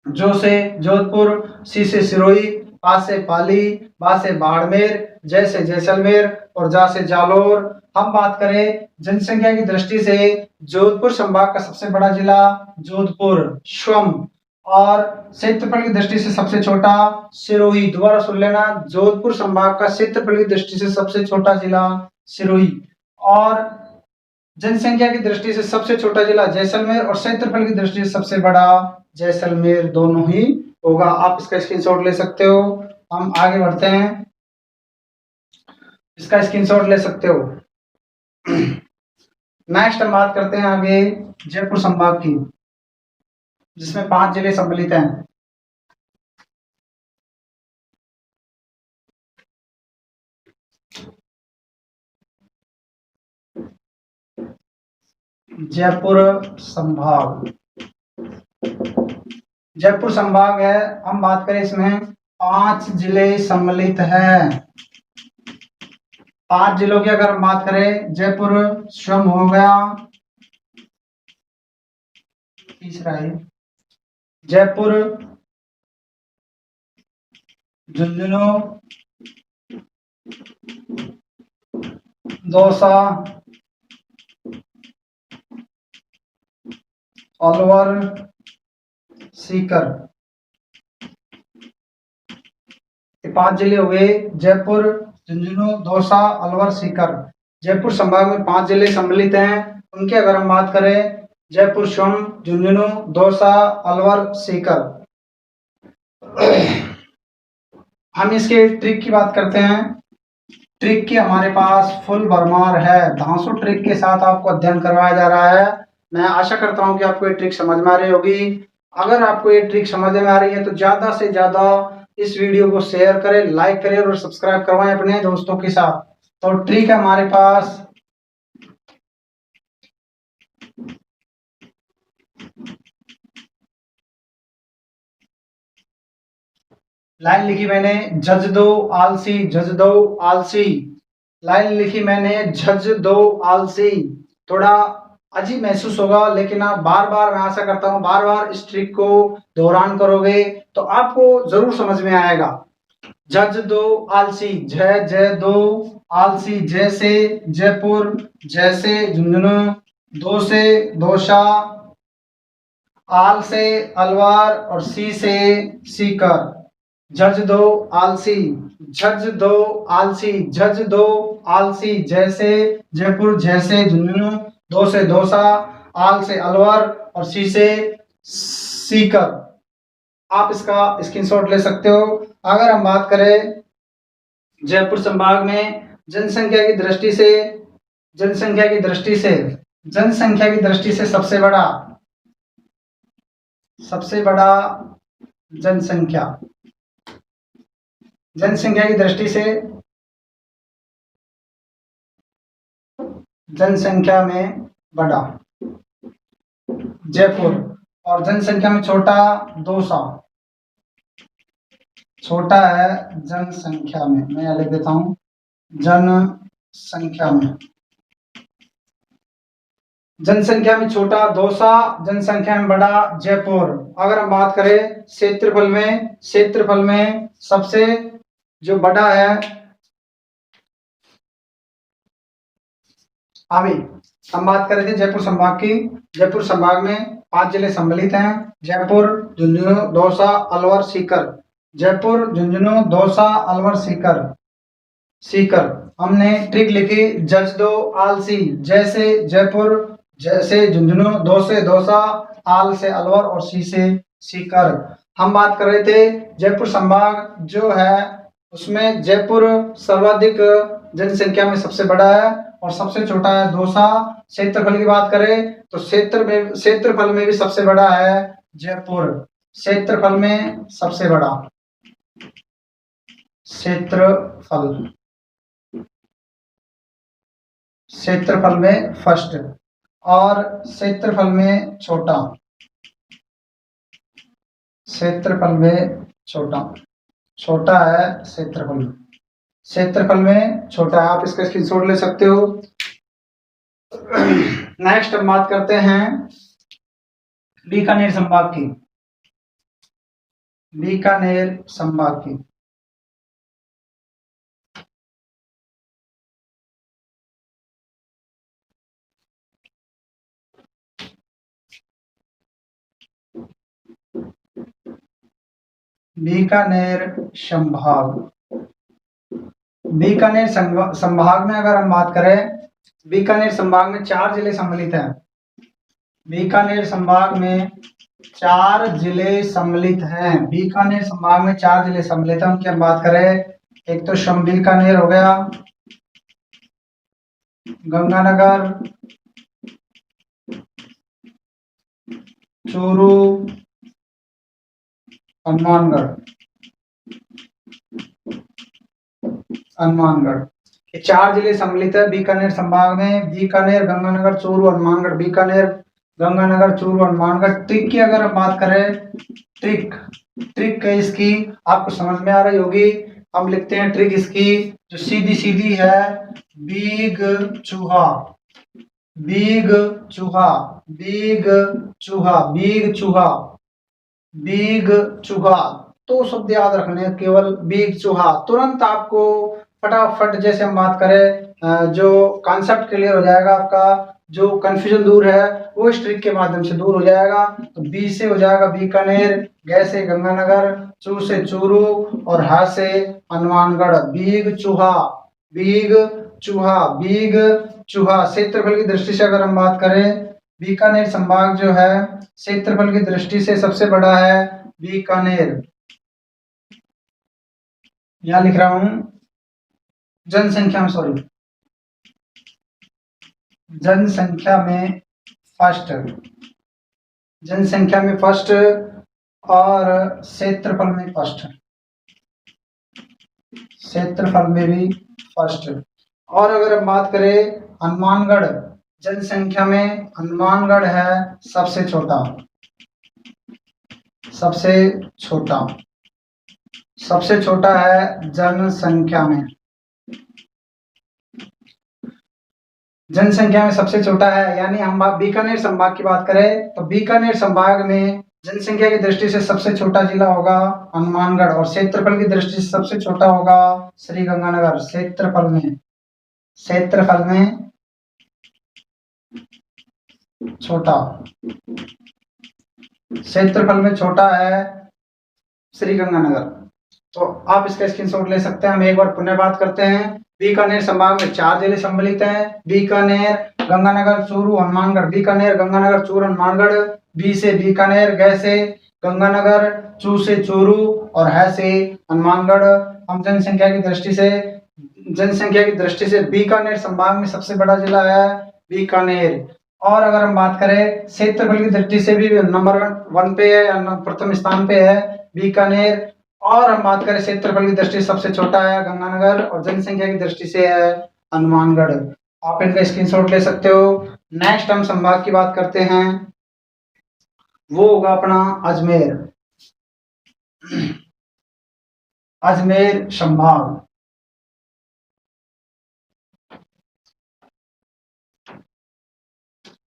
जो से जोधपुर, सी से सिरोही, पा से पाली, बा से बाड़मेर, जै से जैसलमेर और जा से जालौर। हम बात करें जनसंख्या की दृष्टि से जोधपुर संभाग का सबसे बड़ा जिला जोधपुर स्वम, और क्षेत्रफल की दृष्टि से सबसे छोटा सिरोही। दोबारा सुन लेना, जोधपुर संभाग का क्षेत्रफल की दृष्टि से सबसे छोटा जिला सिरोही, और जनसंख्या की दृष्टि से सबसे छोटा जिला जैसलमेर, और क्षेत्रफल की दृष्टि से सबसे बड़ा जैसलमेर। दोनों ही होगा। आप इसका स्क्रीनशॉट ले सकते हो। हम आगे बढ़ते हैं, इसका स्क्रीनशॉट ले सकते हो। नेक्स्ट हम बात करते हैं आगे जयपुर संभाग की, जिसमें 5 जिले सम्मिलित हैं। जयपुर संभाग, जयपुर संभाग है, हम बात करें इसमें 5 जिले सम्मिलित हैं। 5 जिलों की अगर हम बात करें, जयपुर स्वयं हो गया, तीसरा है जयपुर, झुंझुनू, दौसा, अलवर, सीकर। ये 5 जिले हुए, जयपुर, झुंझुनू, दौसा, अलवर, सीकर। जयपुर संभाग में 5 जिले सम्मिलित हैं। उनकी अगर हम बात करें, जयपुर स्वयं, झुंझुनू, दौसा, अलवर, सीकर। हम इसके ट्रिक की बात करते हैं। ट्रिक की हमारे पास फुल भरमार है, धांसू ट्रिक के साथ आपको अध्ययन करवाया जा रहा है। मैं आशा करता हूं कि आपको ये ट्रिक समझ में आ रही होगी। अगर आपको ये ट्रिक समझ में आ रही है तो ज्यादा से ज्यादा इस वीडियो को शेयर करें, लाइक करें और सब्सक्राइब करवाएं अपने दोस्तों के साथ। तो ट्रिक है हमारे पास, लाइन लिखी मैंने जज दो आलसी, जज दो आलसी। लाइन लिखी मैंने जज दो आलसी। थोड़ा अजीब महसूस होगा, लेकिन आप बार बार, मैं आशा करता हूं बार बार इस ट्रिक को दोहरान करोगे तो आपको जरूर समझ में आएगा। जज दो आलसी, जय जय दो आलसी, जैसे जयपुर, जैसे झुंझुनू, दो से दोसा, आल से अलवर और सी से सीकर। जज दो आलसी, जज दो आलसी, जज दो आलसी, जैसे जयपुर, जैसे झुंझुनू, दो से दोसा, आल से अलवर और सी से सीकर। आप इसका स्क्रीनशॉट ले सकते हो। अगर हम बात करें जयपुर संभाग में जनसंख्या की दृष्टि से, जनसंख्या की दृष्टि से, जनसंख्या की दृष्टि से सबसे बड़ा, सबसे बड़ा जनसंख्या, जनसंख्या की दृष्टि से, जनसंख्या में बड़ा जयपुर और जनसंख्या में छोटा दौसा। छोटा है जनसंख्या में, मैं यहां लिख देता हूं जनसंख्या में, जनसंख्या में छोटा दौसा, जनसंख्या में बड़ा जयपुर। अगर हम बात करें क्षेत्रफल में, क्षेत्रफल में सबसे जो बड़ा है, अभी हम बात कर रहे थे जयपुर संभाग की। जयपुर संभाग में 5 जिले सम्मिलित हैं, जयपुर, झुंझुनू, दौसा, अलवर, सीकर। जयपुर, झुंझुनू, दौसा, अलवर, सीकर। सीकर हमने ट्रिक लिखी, जज दो आलसी, जैसे जयपुर, जैसे झुंझुनू, दो से दौसा, आल से अलवर और सी से सीकर। हम बात कर रहे थे जयपुर संभाग जो है उसमें जयपुर सर्वाधिक जनसंख्या में सबसे बड़ा है और सबसे छोटा है दौसा। क्षेत्रफल की बात करें तो क्षेत्रफल में भी सबसे बड़ा है जयपुर, क्षेत्रफल में सबसे बड़ा, क्षेत्रफल, क्षेत्रफल में फर्स्ट और क्षेत्रफल में छोटा, क्षेत्रफल में छोटा, छोटा है क्षेत्रफल, क्षेत्रफल में छोटा है। आप इसका स्क्रीनशॉट ले सकते हो। नेक्स्ट हम बात करते हैं बीकानेर संभाग की, बीकानेर संभाग की। बीकानेर संभाग, बीकानेर संभाग में अगर हम बात करें, बीकानेर संभाग में 4 जिले सम्मिलित हैं। बीकानेर संभाग में 4 जिले सम्मिलित हैं। बीकानेर संभाग में 4 जिले सम्मिलित हैं। उनकी हम बात करें, एक तो स्वयं बीकानेर हो गया, गंगानगर, चूरू, हनुमानगढ़, हनुमानगढ़। ये 4 जिले सम्मिलित है बीकानेर संभाग में। बीकानेर, गंगानगर, चूरू, हनुमानगढ़। बीकानेर गंगानगर, चूरू, हनुमानगढ़। ट्रिक की अगर हम बात करें, ट्रिक ट्रिक है इसकी, आपको समझ में आ रही होगी। हम लिखते हैं ट्रिक इसकी जो सीधी सीधी है, बीग चूहा, बीग चूहा, बीग चूहा, बीग चूहा, बीग चूहा। तो शब्द याद रखने हैं, केवल बीग चूहा। तुरंत आपको फटाफट, जैसे हम बात करें, जो कॉन्सेप्ट क्लियर हो जाएगा आपका, जो कंफ्यूजन दूर है वो इस ट्रिक के माध्यम से दूर हो जाएगा। तो बी से हो जाएगा बीकानेर, ग से गंगानगर, चू से चूरू और ह से हनुमानगढ़। बीग चूहा, बीग चूहा, बीग चूहा। क्षेत्रफल की दृष्टि से अगर हम बात करें, बीकानेर संभाग जो है क्षेत्रफल की दृष्टि से सबसे बड़ा है बीकानेर। यहां लिख रहा हूं जनसंख्या में, सॉरी, जनसंख्या में फर्स्ट, जनसंख्या में फर्स्ट और क्षेत्रफल में फर्स्ट, क्षेत्रफल में भी फर्स्ट। और अगर हम बात करें हनुमानगढ़, जनसंख्या में हनुमानगढ़ है सबसे छोटा, सबसे छोटा, सबसे छोटा है जनसंख्या में, जनसंख्या में सबसे छोटा है। यानी हम बीकानेर संभाग की बात करें तो बीकानेर संभाग में जनसंख्या की दृष्टि से सबसे छोटा जिला होगा हनुमानगढ़, और क्षेत्रफल की दृष्टि से सबसे छोटा होगा श्री गंगानगर। क्षेत्रफल में, क्षेत्रफल में छोटा, क्षेत्रफल में छोटा है श्री गंगानगर। तो आप इसका स्क्रीनशॉट ले सकते हैं। हम एक बार पुनः बात करते हैं। बीकानेर संभाग में 4 जिले सम्मिलित हैं, बीकानेर, गंगानगर, चूरू, हनुमानगढ़। बीकानेर, गंगानगर, चूरू, हनुमानगढ़। बी से बीकानेर, ग से गंगानगर, चू से चूरू और ह से हनुमानगढ़। हम जनसंख्या की दृष्टि से, जनसंख्या की दृष्टि से बीकानेर संभाग में सबसे बड़ा जिला है बीकानेर। और अगर हम बात करें क्षेत्रफल की दृष्टि से भी नंबर 1 पे है, प्रथम स्थान पे है बीकानेर। और हम बात करें क्षेत्रफल की दृष्टि से सबसे छोटा है गंगानगर, और जनसंख्या की दृष्टि से है हनुमानगढ़। आप इनका स्क्रीनशॉट ले सकते हो। नेक्स्ट हम संभाग की बात करते हैं, वो होगा अपना अजमेर, अजमेर संभाग।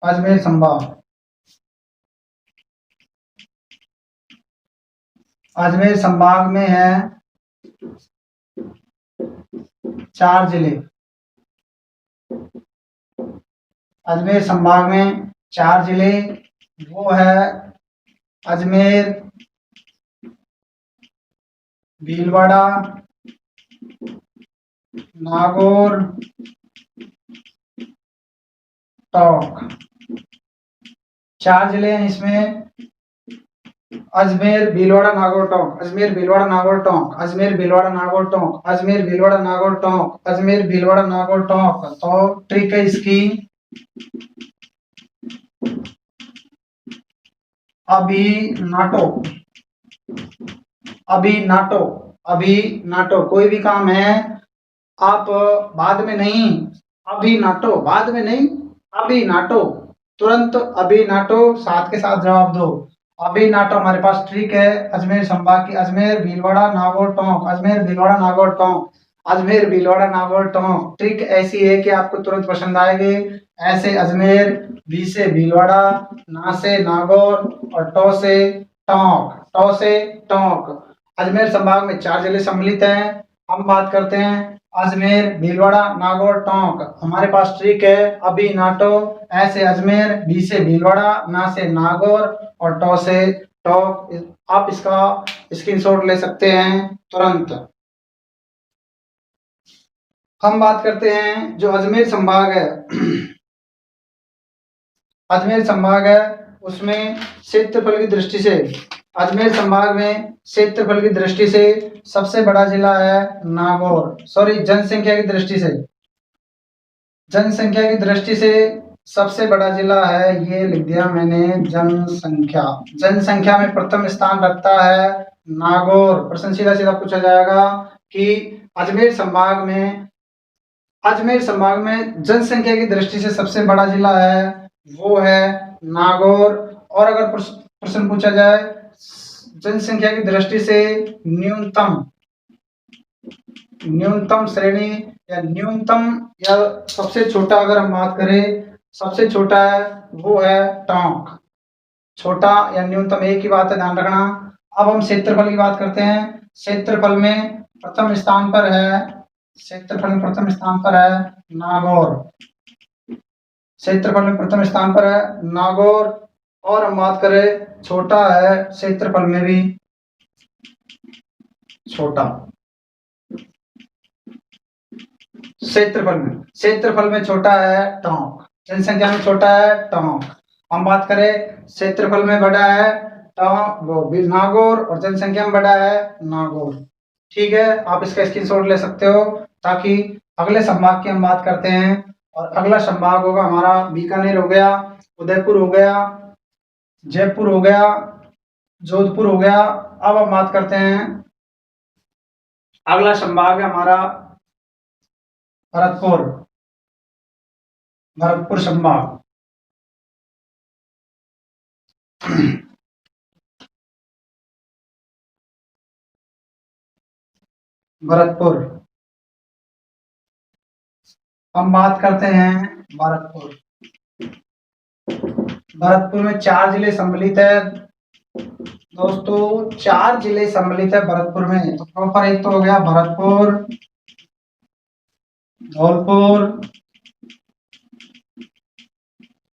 अजमेर संभाग, अजमेर संभाग में है 4 जिले, अजमेर संभाग में 4 जिले, वो है अजमेर, भीलवाड़ा, नागौर, टोंक। 4 जिले हैं इसमें, अजमेर, भीलवाड़ा, नागौर, टोंक, अजमेर, भीलवाड़ा, नागौर, टोंक, अजमेर, भीलवाड़ा, नागौर, टोंक, अजमेर, भीलवाड़ा, नागौर, टोंक, अजमेर, भीलवाड़ा, नागौर, टोंक। तो ट्रिक है इसकी अभी नाटो, अभी नाटो, अभी नाटो। कोई भी काम है आप बाद में नहीं, अभी नाटो, बाद में नहीं, अभी नाटो, तुरंत अभी नाटो, साथ के साथ जवाब दो। अभी नाटो हमारे पास ट्रिक है अजमेर संभाग की। अजमेर, भीलवाड़ा, नागौर, टोंक, अजमेर, भीलवाड़ा, नागौर, टोंक, अजमेर, भीलवाड़ा, नागौर, टोंक। ट्रिक ऐसी है कि आपको तुरंत पसंद आएगी। ऐसे अजमेर, बी से भीलवाड़ा, ना से नागौर और टो से टोंक, टो से टोंक। अजमेर संभाग में 4 जिले सम्मिलित हैं। हम बात करते हैं अजमेर, भीलवाड़ा, नागौर, टोंक। हमारे पास ट्रिक है अभी नाटो, ऐसे अजमेर, बी से भीलवाड़ा, ना से नागौर और टो से टोंक। आप इसका स्क्रीनशॉट ले सकते हैं तुरंत। हम बात करते हैं जो अजमेर संभाग है, अजमेर संभाग है उसमें क्षेत्रफल की दृष्टि से, अजमेर संभाग में क्षेत्रफल की दृष्टि से सबसे बड़ा जिला है नागौर। सॉरी, जनसंख्या की दृष्टि से, जनसंख्या की दृष्टि से सबसे बड़ा जिला है, ये लिख दिया मैंने, जनसंख्या। जनसंख्या में प्रथम स्थान रखता है नागौर। प्रश्न सीधा सीधा पूछा जाएगा कि अजमेर संभाग में, अजमेर संभाग में जनसंख्या की दृष्टि से सबसे बड़ा जिला है वो है नागौर। और अगर प्रश्न पूछा जाए जनसंख्या की दृष्टि से न्यूनतम न्यूनतम श्रेणी या न्यूनतम या सबसे छोटा अगर हम बात करें, सबसे छोटा है वो है टोंक। छोटा या न्यूनतम एक ही बात है, ध्यान रखना। अब हम क्षेत्रफल की बात करते हैं। क्षेत्रफल में प्रथम स्थान पर है क्षेत्रफल में प्रथम स्थान पर है नागौर। क्षेत्रफल में प्रथम स्थान पर है नागौर। और हम बात करें छोटा है क्षेत्रफल में भी छोटा। क्षेत्रफल में छोटा है टोंक। जनसंख्या में छोटा है टोंक। हम बात करें क्षेत्रफल में बड़ा है टोंक वो नागौर, और जनसंख्या में बड़ा है नागौर। ठीक है, आप इसका स्क्रीनशॉट ले सकते हो ताकि अगले संभाग की हम बात करते हैं। और अगला संभाग होगा हमारा बीकानेर हो गया, उदयपुर हो गया, जयपुर हो गया, जोधपुर हो गया। अब हम बात करते हैं, अगला संभाग है हमारा भरतपुर भरतपुर संभाग। भरतपुर, हम बात करते हैं भरतपुर। भरतपुर में 4 जिले सम्मिलित है दोस्तों, 4 जिले सम्मिलित है भरतपुर में। तो प्रॉपर एक तो हो गया भरतपुर, धौलपुर,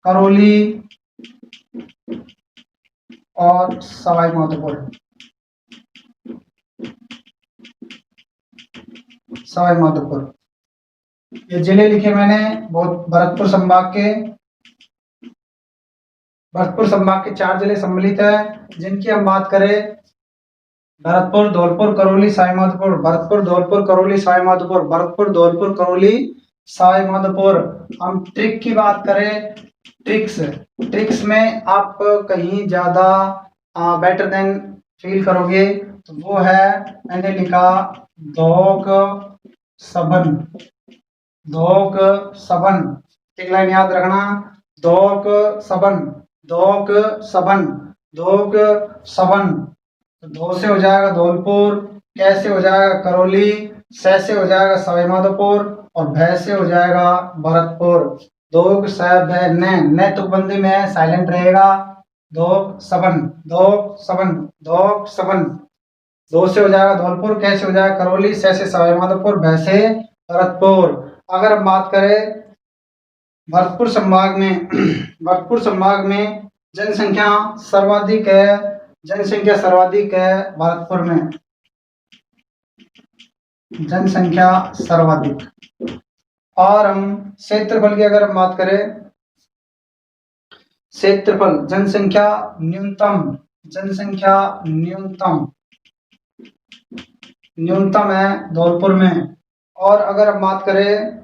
करौली और सवाई माधोपुर। ये जिले लिखे मैंने बहुत भरतपुर संभाग के 4 जिले सम्मिलित है, जिनकी हम बात करें भरतपुर, धौलपुर, करौली, सवाई माधोपुर। भरतपुर, धौलपुर, करौली, सवाई माधोपुर। भरतपुर, धौलपुर, करौली, सवाई माधोपुर। हम ट्रिक की बात करें, ट्रिक्स में आप कहीं ज्यादा बेटर देन फील करोगे तो वो है, मैंने लिखा धोक सबन। एक लाइन याद रखना, धोक सबन। धो से हो जाएगा धौलपुर, कै से हो जाएगा करौली, सै से हो जाएगा सवाई माधोपुर और भै से हो जाएगा भरतपुर। दोग न तुकबंदी में साइलेंट रहेगा। धोक सबन। दो से हो जाएगा धौलपुर, कै से हो जाएगा करौली, सै से सवाई माधोपुर, भै से भरतपुर। अगर हम बात करें भरतपुर संभाग में जनसंख्या सर्वाधिक है भरतपुर में। जनसंख्या सर्वाधिक। और हम क्षेत्रफल की अगर हम बात करें, क्षेत्रफल जनसंख्या न्यूनतम है धौलपुर में। और अगर हम बात करें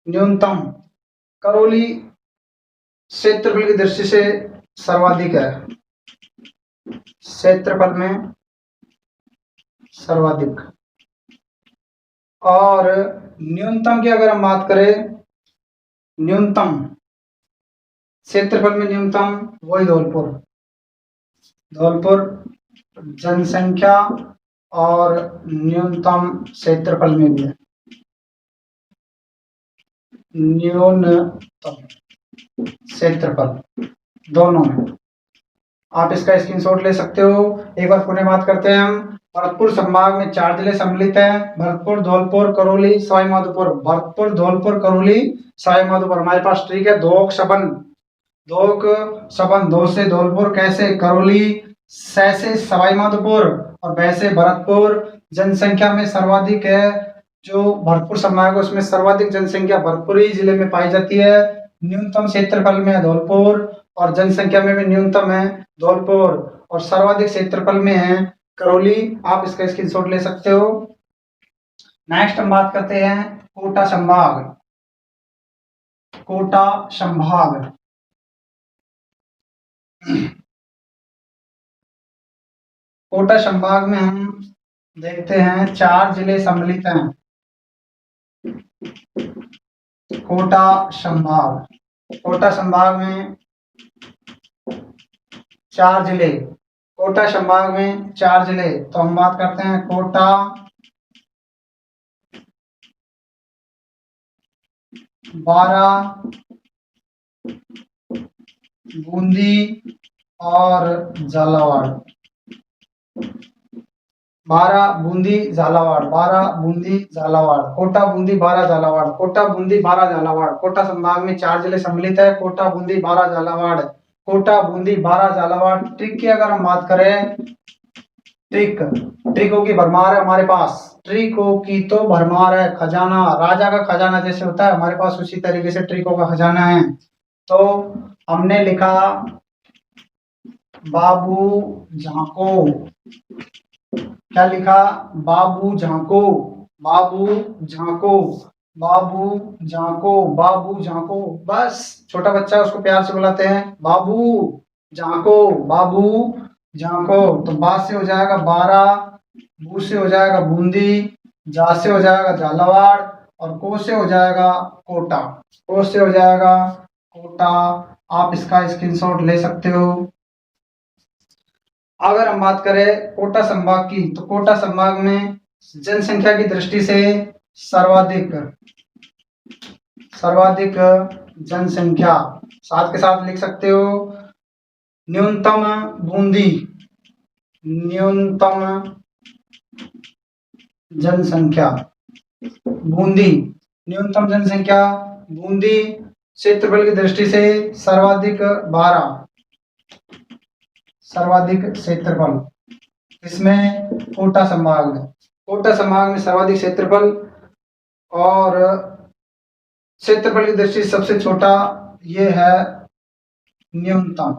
न्यूनतम, करौली क्षेत्रफल की दृष्टि से सर्वाधिक है। क्षेत्रफल में सर्वाधिक। और न्यूनतम की अगर हम बात करें, न्यूनतम क्षेत्रफल में न्यूनतम वही धौलपुर जनसंख्या और न्यूनतम क्षेत्रफल में भी है। न्यूनतम क्षेत्रफल दोनों में। आप इसका स्क्रीनशॉट ले सकते हो। एक बार पुनः बात करते हैं हम। भरतपुर संभाग में 4 जिले सम्मिलित हैं, भरतपुर, धौलपुर, करौली, सवाई माधोपुर। भरतपुर, धौलपुर, करौली, सवाई माधोपुर। हमारे पास ट्रिक है धोक सबन। दो से धौलपुर, कैसे करौली, सै से सवाई माधोपुर और भै से भरतपुर। जनसंख्या में सर्वाधिक है जो भरतपुर संभाग है, उसमें सर्वाधिक जनसंख्या भरतपुर ही जिले में पाई जाती है। न्यूनतम क्षेत्रफल में है धौलपुर और जनसंख्या में भी न्यूनतम है धौलपुर और सर्वाधिक क्षेत्रफल में है करौली। आप इसका स्क्रीनशॉट ले सकते हो। नेक्स्ट हम बात करते हैं कोटा संभाग। कोटा संभाग में हम देखते हैं 4 जिले सम्मिलित हैं। कोटा संभाग कोटा संभाग में 4 जिले, कोटा संभाग में 4 जिले, तो हम बात करते हैं कोटा, बारा, बूंदी और झालावाड़। बारा, बूंदी, झालावाड़, बारा, बूंदी, झालावाड़, कोटा, बूंदी, बारा, झालावाड़, कोटा, बूंदी, बारा, झालावाड़। कोटा संभाग में 4 जिले सम्मिलित है, कोटा, बूंदी, बारा, झालावाड़, कोटा, बूंदी, बारा, झालावाड़। ट्रिक की अगर हम बात करें, ट्रिकों की भरमार है हमारे पास, ट्रिकों की तो भरमार है। खजाना, राजा का खजाना जैसे होता है, हमारे पास उसी तरीके से ट्रिकों का खजाना है। तो हमने लिखा बाबू झांको, क्या लिखा? बाबू झांको, बाबू झांको, बाबू झांको, बाबू झांको। बस छोटा बच्चा उसको प्यार से बुलाते हैं बाबू झांको, बाबू झांको। तो बा से हो जाएगा बारा, बू से हो जाएगा बूंदी, जा से हो जाएगा झालावाड़ और को से हो जाएगा कोटा, को से हो जाएगा कोटा। आप इसका स्क्रीनशॉट ले सकते हो। अगर हम बात करें कोटा संभाग की, तो कोटा संभाग में जनसंख्या की दृष्टि से सर्वाधिक जनसंख्या, साथ के साथ लिख सकते हो न्यूनतम बूंदी, न्यूनतम जनसंख्या बूंदी, न्यूनतम जनसंख्या बूंदी। क्षेत्रफल की दृष्टि से सर्वाधिक बारा, सर्वाधिक क्षेत्रफल इसमें कोटा संभाग में, कोटा संभाग में सर्वाधिक क्षेत्रफल। और क्षेत्रफल की दृष्टि से सबसे छोटा ये है न्यूनतम,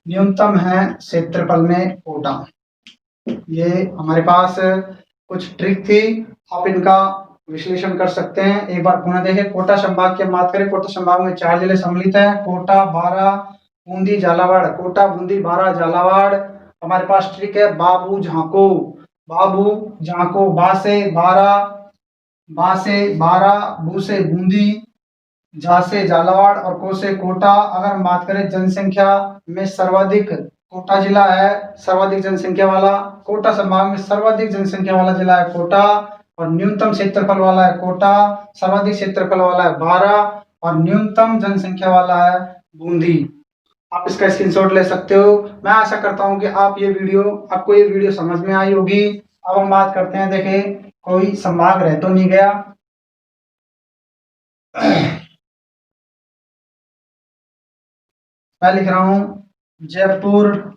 न्यूनतम है क्षेत्रफल में कोटा। ये हमारे पास कुछ ट्रिक थी, आप इनका विश्लेषण कर सकते हैं। एक बार पुनः देखें, कोटा संभाग की बात करें, कोटा संभाग में 4 जिले सम्मिलित हैं, कोटा, बारा, बूंदी, झालावाड़, कोटा, बूंदी, बारा, झालावाड़। हमारे पास ट्रिक है बाबू झांको, बाबू झांको, बा से बारा, बा से बारा, बू से बूंदी, झा से झालावाड़ और को से कोटा। अगर हम बात करें जनसंख्या में, सर्वाधिक कोटा जिला है सर्वाधिक जनसंख्या वाला, कोटा संभाग में सर्वाधिक जनसंख्या वाला जिला है कोटा और न्यूनतम क्षेत्रफल वाला है कोटा, सर्वाधिक क्षेत्रफल वाला है बारा और न्यूनतम जनसंख्या वाला है बूंदी। आप इसका स्क्रीनशॉट ले सकते हो। मैं आशा करता हूं कि आपको ये वीडियो समझ में आई होगी। अब हम बात करते हैं, देखें कोई संभाग रह तो नहीं गया। मैं लिख रहा हूं जयपुर,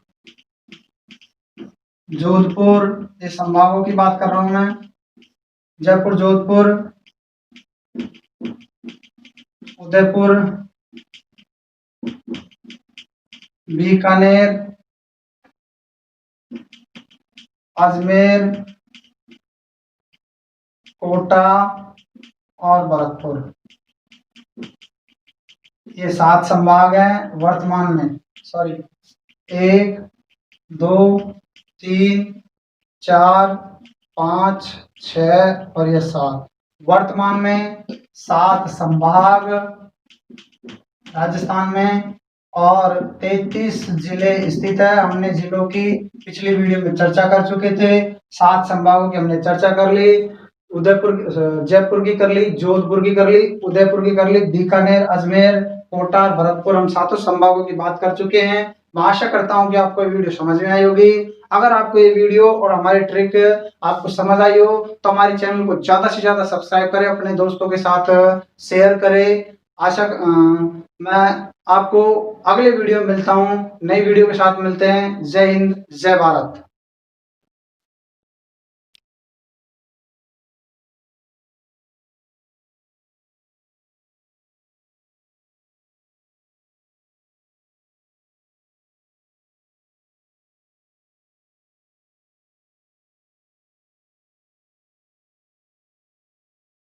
जोधपुर, ये संभागों की बात कर रहा हूं मैं। जयपुर, जोधपुर, उदयपुर, बीकानेर, अजमेर, कोटा और भरतपुर, ये 7 संभाग हैं वर्तमान में। सॉरी, 1, 2, 3, 4, 5, 6 और ये 7। वर्तमान में 7 संभाग राजस्थान में और 33 जिले स्थित है। हमने जिलों की पिछली वीडियो में चर्चा कर चुके थे। 7 संभागों की हमने चर्चा कर ली। जयपुर की कर ली, जोधपुर की कर ली, उदयपुर की कर ली, बीकानेर, अजमेर, कोटा, भरतपुर, हम 7 संभागों की बात कर चुके हैं। मैं आशा करता हूं कि आपको ये वीडियो समझ में आई होगी। अगर आपको ये वीडियो और हमारी ट्रिक आपको समझ आई हो तो हमारे चैनल को ज्यादा से ज्यादा सब्सक्राइब करें, अपने दोस्तों के साथ शेयर करें। मैं आपको अगले वीडियो में मिलता हूं, नई वीडियो के साथ मिलते हैं। जय हिंद, जय भारत।